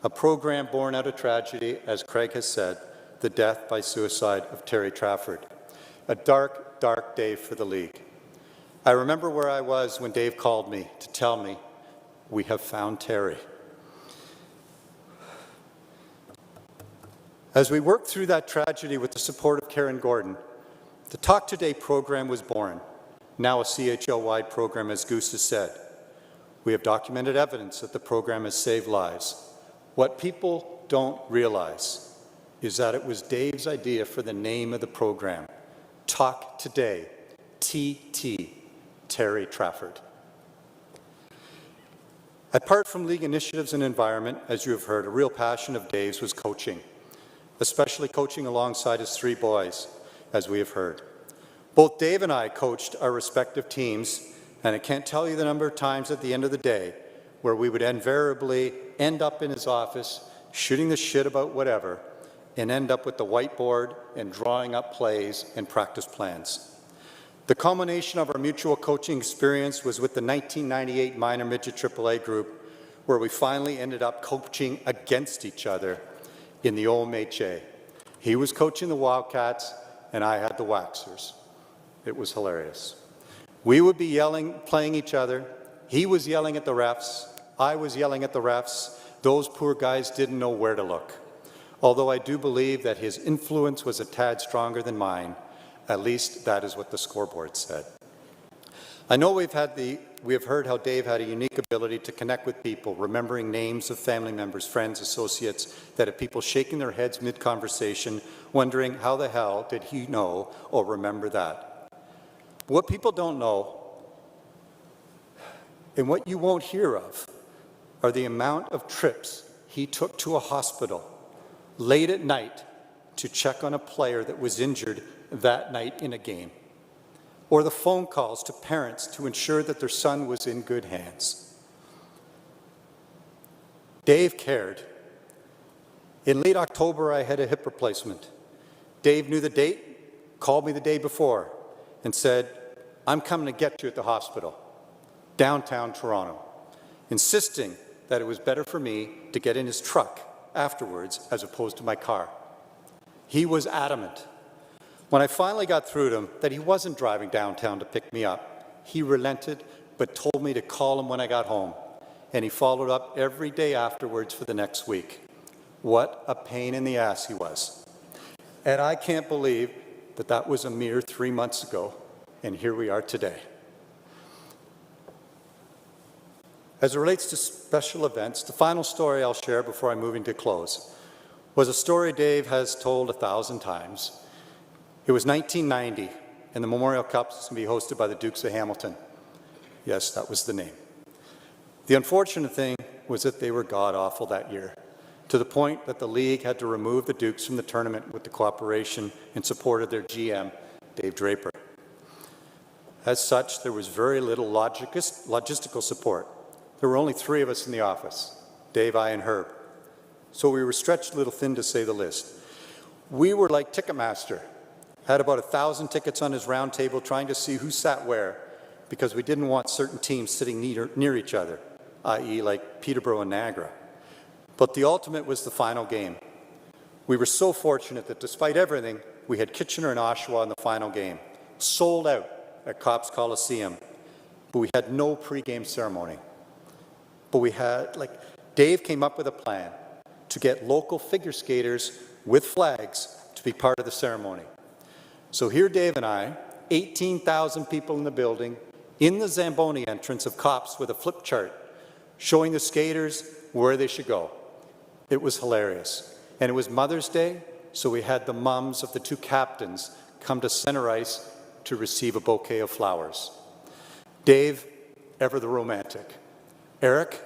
A program born out of tragedy, as Craig has said, the death by suicide of Terry Trafford. A dark, dark day for the league. I remember where I was when Dave called me to tell me, "We have found Terry." As we worked through that tragedy with the support of Karen Gordon, the Talk Today program was born, now a CHL-wide program, as Goose has said. We have documented evidence that the program has saved lives. What people don't realize is that it was Dave's idea for the name of the program, Talk Today, TT, Terry Trafford. Apart from league initiatives and environment, as you have heard, a real passion of Dave's was coaching, especially coaching alongside his 3 boys, as we have heard. Both Dave and I coached our respective teams, and I can't tell you the number of times at the end of the day where we would invariably end up in his office shooting the shit about whatever and end up with the whiteboard and drawing up plays and practice plans. The culmination of our mutual coaching experience was with the 1998 minor midget AAA group, where we finally ended up coaching against each other in the OMHA. He was coaching the Wildcats, and I had the Waxers. It was hilarious. We would be yelling, playing each other. He was yelling at the refs. I was yelling at the refs. Those poor guys didn't know where to look. Although I do believe that his influence was a tad stronger than mine, at least that is what the scoreboard said. I know we have heard how Dave had a unique ability to connect with people, remembering names of family members, friends, associates, that had people shaking their heads mid-conversation, wondering how the hell did he know or remember that. What people don't know, and what you won't hear of, are the amount of trips he took to a hospital late at night to check on a player that was injured that night in a game, or the phone calls to parents to ensure that their son was in good hands. Dave cared. In late October, I had a hip replacement. Dave knew the date, called me the day before, and said, "I'm coming to get you at the hospital," downtown Toronto, insisting that it was better for me to get in his truck afterwards as opposed to my car. He was adamant. When I finally got through to him that he wasn't driving downtown to pick me up, he relented but told me to call him when I got home, and he followed up every day afterwards for the next week. What a pain in the ass he was. And I can't believe that that was a mere 3 months ago, and here we are today. As it relates to special events, the final story I'll share before I move into close was a story Dave has told 1,000 times. It was 1990, and the Memorial Cup was going to be hosted by the Dukes of Hamilton. Yes, that was the name. The unfortunate thing was that they were god-awful that year, to the point that the league had to remove the Dukes from the tournament with the cooperation and support of their GM, Dave Draper. As such, there was very little logistical support. There were only 3 of us in the office, Dave, I, and Herb. So we were stretched a little thin, to say the least. We were like Ticketmaster, had about 1,000 tickets on his round table trying to see who sat where, because we didn't want certain teams sitting near each other, i.e. like Peterborough and Niagara. But the ultimate was the final game. We were so fortunate that despite everything, we had Kitchener and Oshawa in the final game, sold out at Copps Coliseum, but we had no pre-game ceremony. But we had, Dave came up with a plan to get local figure skaters with flags to be part of the ceremony. So here Dave and I, 18,000 people in the building, in the Zamboni entrance of Copps with a flip chart, showing the skaters where they should go. It was hilarious. And it was Mother's Day, so we had the mums of the 2 captains come to center ice to receive a bouquet of flowers. Dave, ever the romantic. Eric,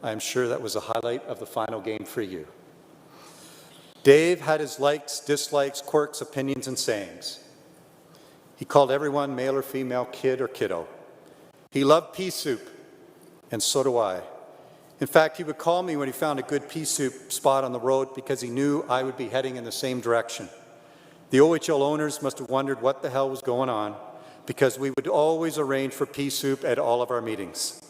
I'm sure that was a highlight of the final game for you. Dave had his likes, dislikes, quirks, opinions, and sayings. He called everyone, male or female, kid or kiddo. He loved pea soup, and so do I. In fact, he would call me when he found a good pea soup spot on the road because he knew I would be heading in the same direction. The OHL owners must have wondered what the hell was going on, because we would always arrange for pea soup at all of our meetings.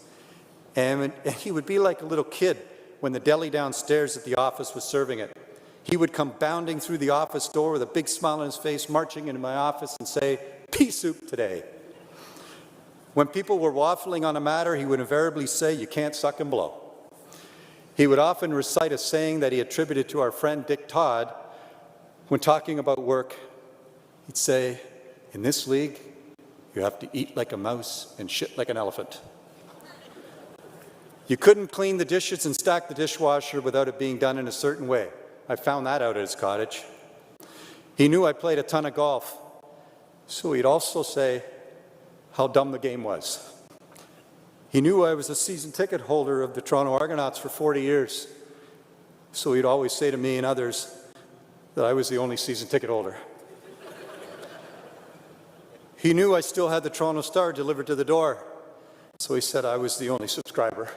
And he would be like a little kid when the deli downstairs at the office was serving it. He would come bounding through the office door with a big smile on his face, marching into my office and say, "Pea soup today." When people were waffling on a matter, he would invariably say, "You can't suck and blow." He would often recite a saying that he attributed to our friend Dick Todd. When talking about work, he'd say, "In this league, you have to eat like a mouse and shit like an elephant." You couldn't clean the dishes and stack the dishwasher without it being done in a certain way. I found that out at his cottage. He knew I played a ton of golf, so he'd also say how dumb the game was. He knew I was a season ticket holder of the Toronto Argonauts for 40 years, so he'd always say to me and others that I was the only season ticket holder. He knew I still had the Toronto Star delivered to the door, so he said I was the only subscriber.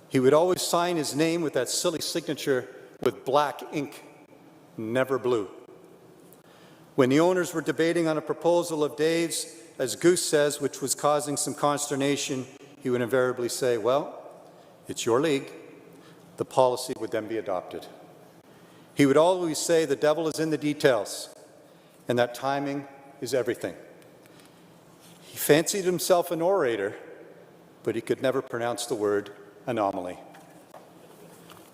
He would always sign his name with that silly signature with black ink, never blue. When the owners were debating on a proposal of Dave's, as Goose says, which was causing some consternation, he would invariably say, "Well, it's your league." The policy would then be adopted. He would always say the devil is in the details, and that timing is everything. He fancied himself an orator, but he could never pronounce the word anomaly.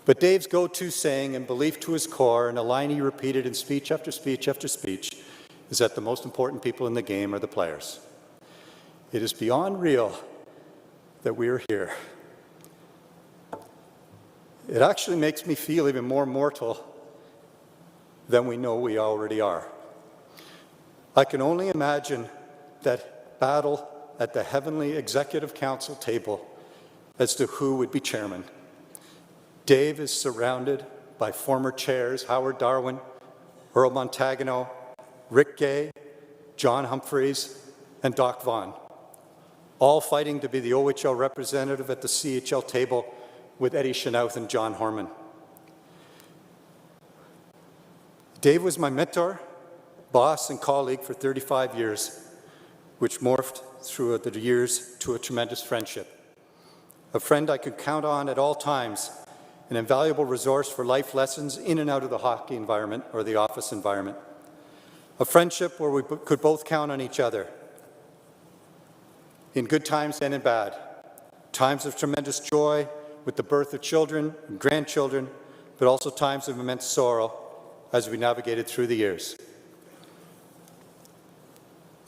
But Dave's go-to saying and belief to his core, and a line he repeated in speech after speech after speech, is that the most important people in the game are the players. It is beyond real that we are here. It actually makes me feel even more mortal than we know we already are. I can only imagine that battle at the heavenly executive council table as to who would be chairman. Dave is surrounded by former chairs Howard Darwin, Earl Montagano, Rick Gay, John Humphreys, and Doc Vaughan, all fighting to be the OHL representative at the CHL table with Eddie Chenouth and John Horman. Dave was my mentor, boss, and colleague for 35 years, which morphed through the years to a tremendous friendship. A friend I could count on at all times, an invaluable resource for life lessons in and out of the hockey environment or the office environment. A friendship where we could both count on each other, in good times and in bad, times of tremendous joy with the birth of children and grandchildren, but also times of immense sorrow as we navigated through the years.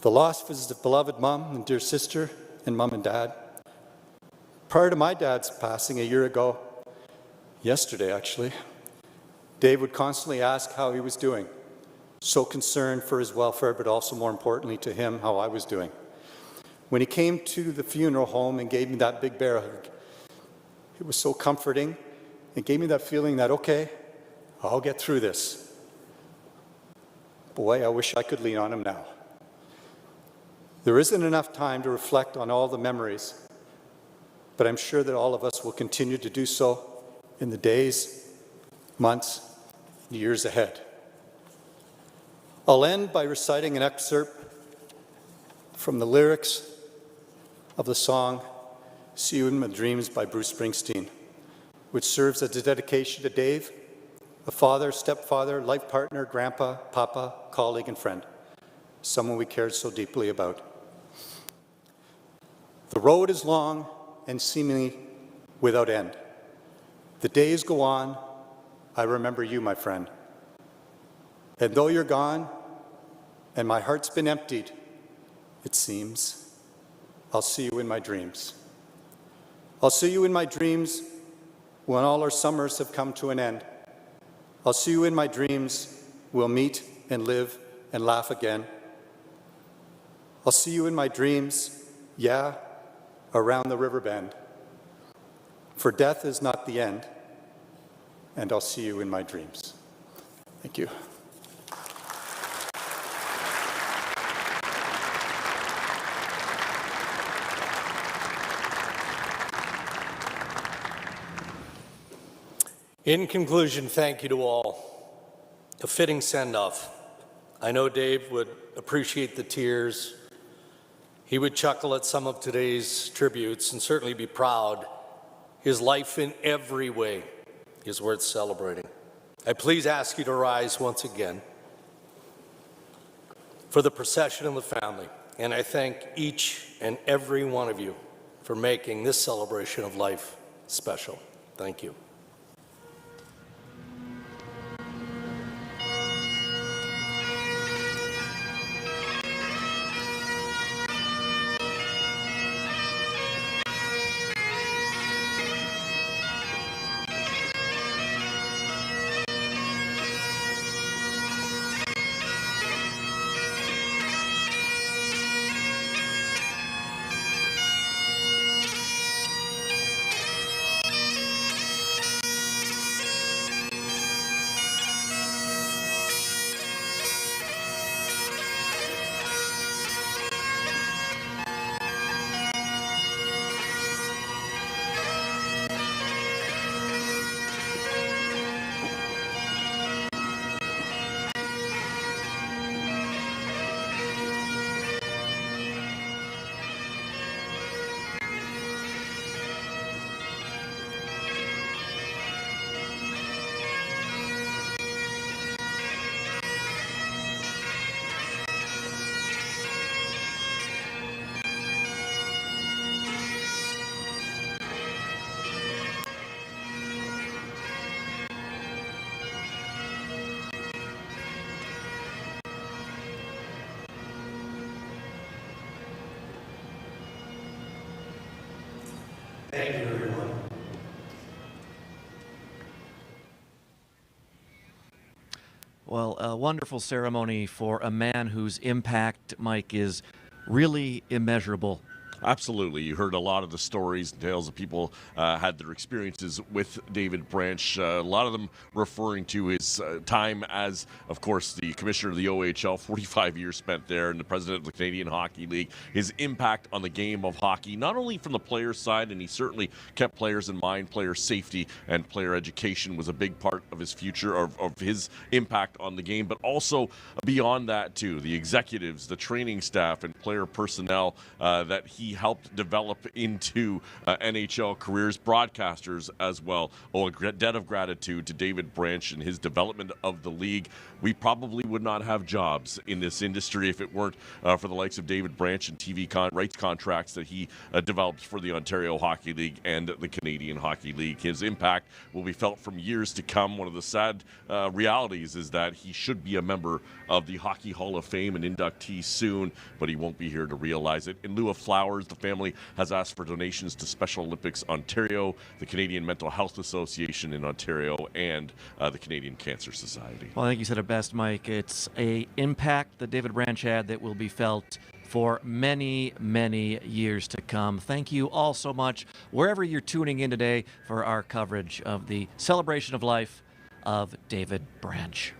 The loss of his beloved mom and dear sister and mom and dad. Prior to my dad's passing a year ago, yesterday actually, Dave would constantly ask how he was doing, so concerned for his welfare, but also more importantly to him, how I was doing. When he came to the funeral home and gave me that big bear hug, it was so comforting and gave me that feeling that, okay, I'll get through this. Boy, I wish I could lean on him now. There isn't enough time to reflect on all the memories, but I'm sure that all of us will continue to do so in the days, months, and years ahead. I'll end by reciting an excerpt from the lyrics of the song See You in My Dreams by Bruce Springsteen, which serves as a dedication to Dave, a father, stepfather, life partner, grandpa, papa, colleague, and friend, someone we cared so deeply about. The road is long and seemingly without end. The days go on, I remember you, my friend. And though you're gone, and my heart's been emptied, it seems, I'll see you in my dreams. I'll see you in my dreams when all our summers have come to an end. I'll see you in my dreams, we'll meet and live and laugh again. I'll see you in my dreams, yeah, around the river bend. For death is not the end, and I'll see you in my dreams. Thank you. In conclusion, thank you to all. A fitting send-off. I know Dave would appreciate the tears. He would chuckle at some of today's tributes and certainly be proud. His life in every way is worth celebrating. I please ask you to rise once again for the procession and the family. And I thank each and every one of you for making this celebration of life special. Thank you. Thank you, everyone. Well, a wonderful ceremony for a man whose impact, Mike, is really immeasurable. Absolutely. You heard a lot of the stories and tales of people had their experiences with David Branch. A lot of them referring to his time as, of course, the commissioner of the OHL, 45 years spent there, and the president of the Canadian Hockey League. His impact on the game of hockey, not only from the players' side, and he certainly kept players in mind. Player safety and player education was a big part of his future, of his impact on the game, but also beyond that, too. The executives, the training staff, and player personnel that he helped develop into NHL careers, broadcasters as well. Oh, a debt of gratitude to David Branch and his development of the league. We probably would not have jobs in this industry if it weren't for the likes of David Branch and TV rights contracts that he developed for the Ontario Hockey League and the Canadian Hockey League. His impact will be felt from years to come. One of the sad realities is that he should be a member of the Hockey Hall of Fame and inductee soon, but he won't be here to realize it. In lieu of flowers, the family has asked for donations to Special Olympics Ontario, the Canadian Mental Health Association in Ontario, and the Canadian Cancer Society. Well, I think you said it best, Mike. It's an impact that David Branch had that will be felt for many, many years to come. Thank you all so much, wherever you're tuning in today, for our coverage of the celebration of life of David Branch.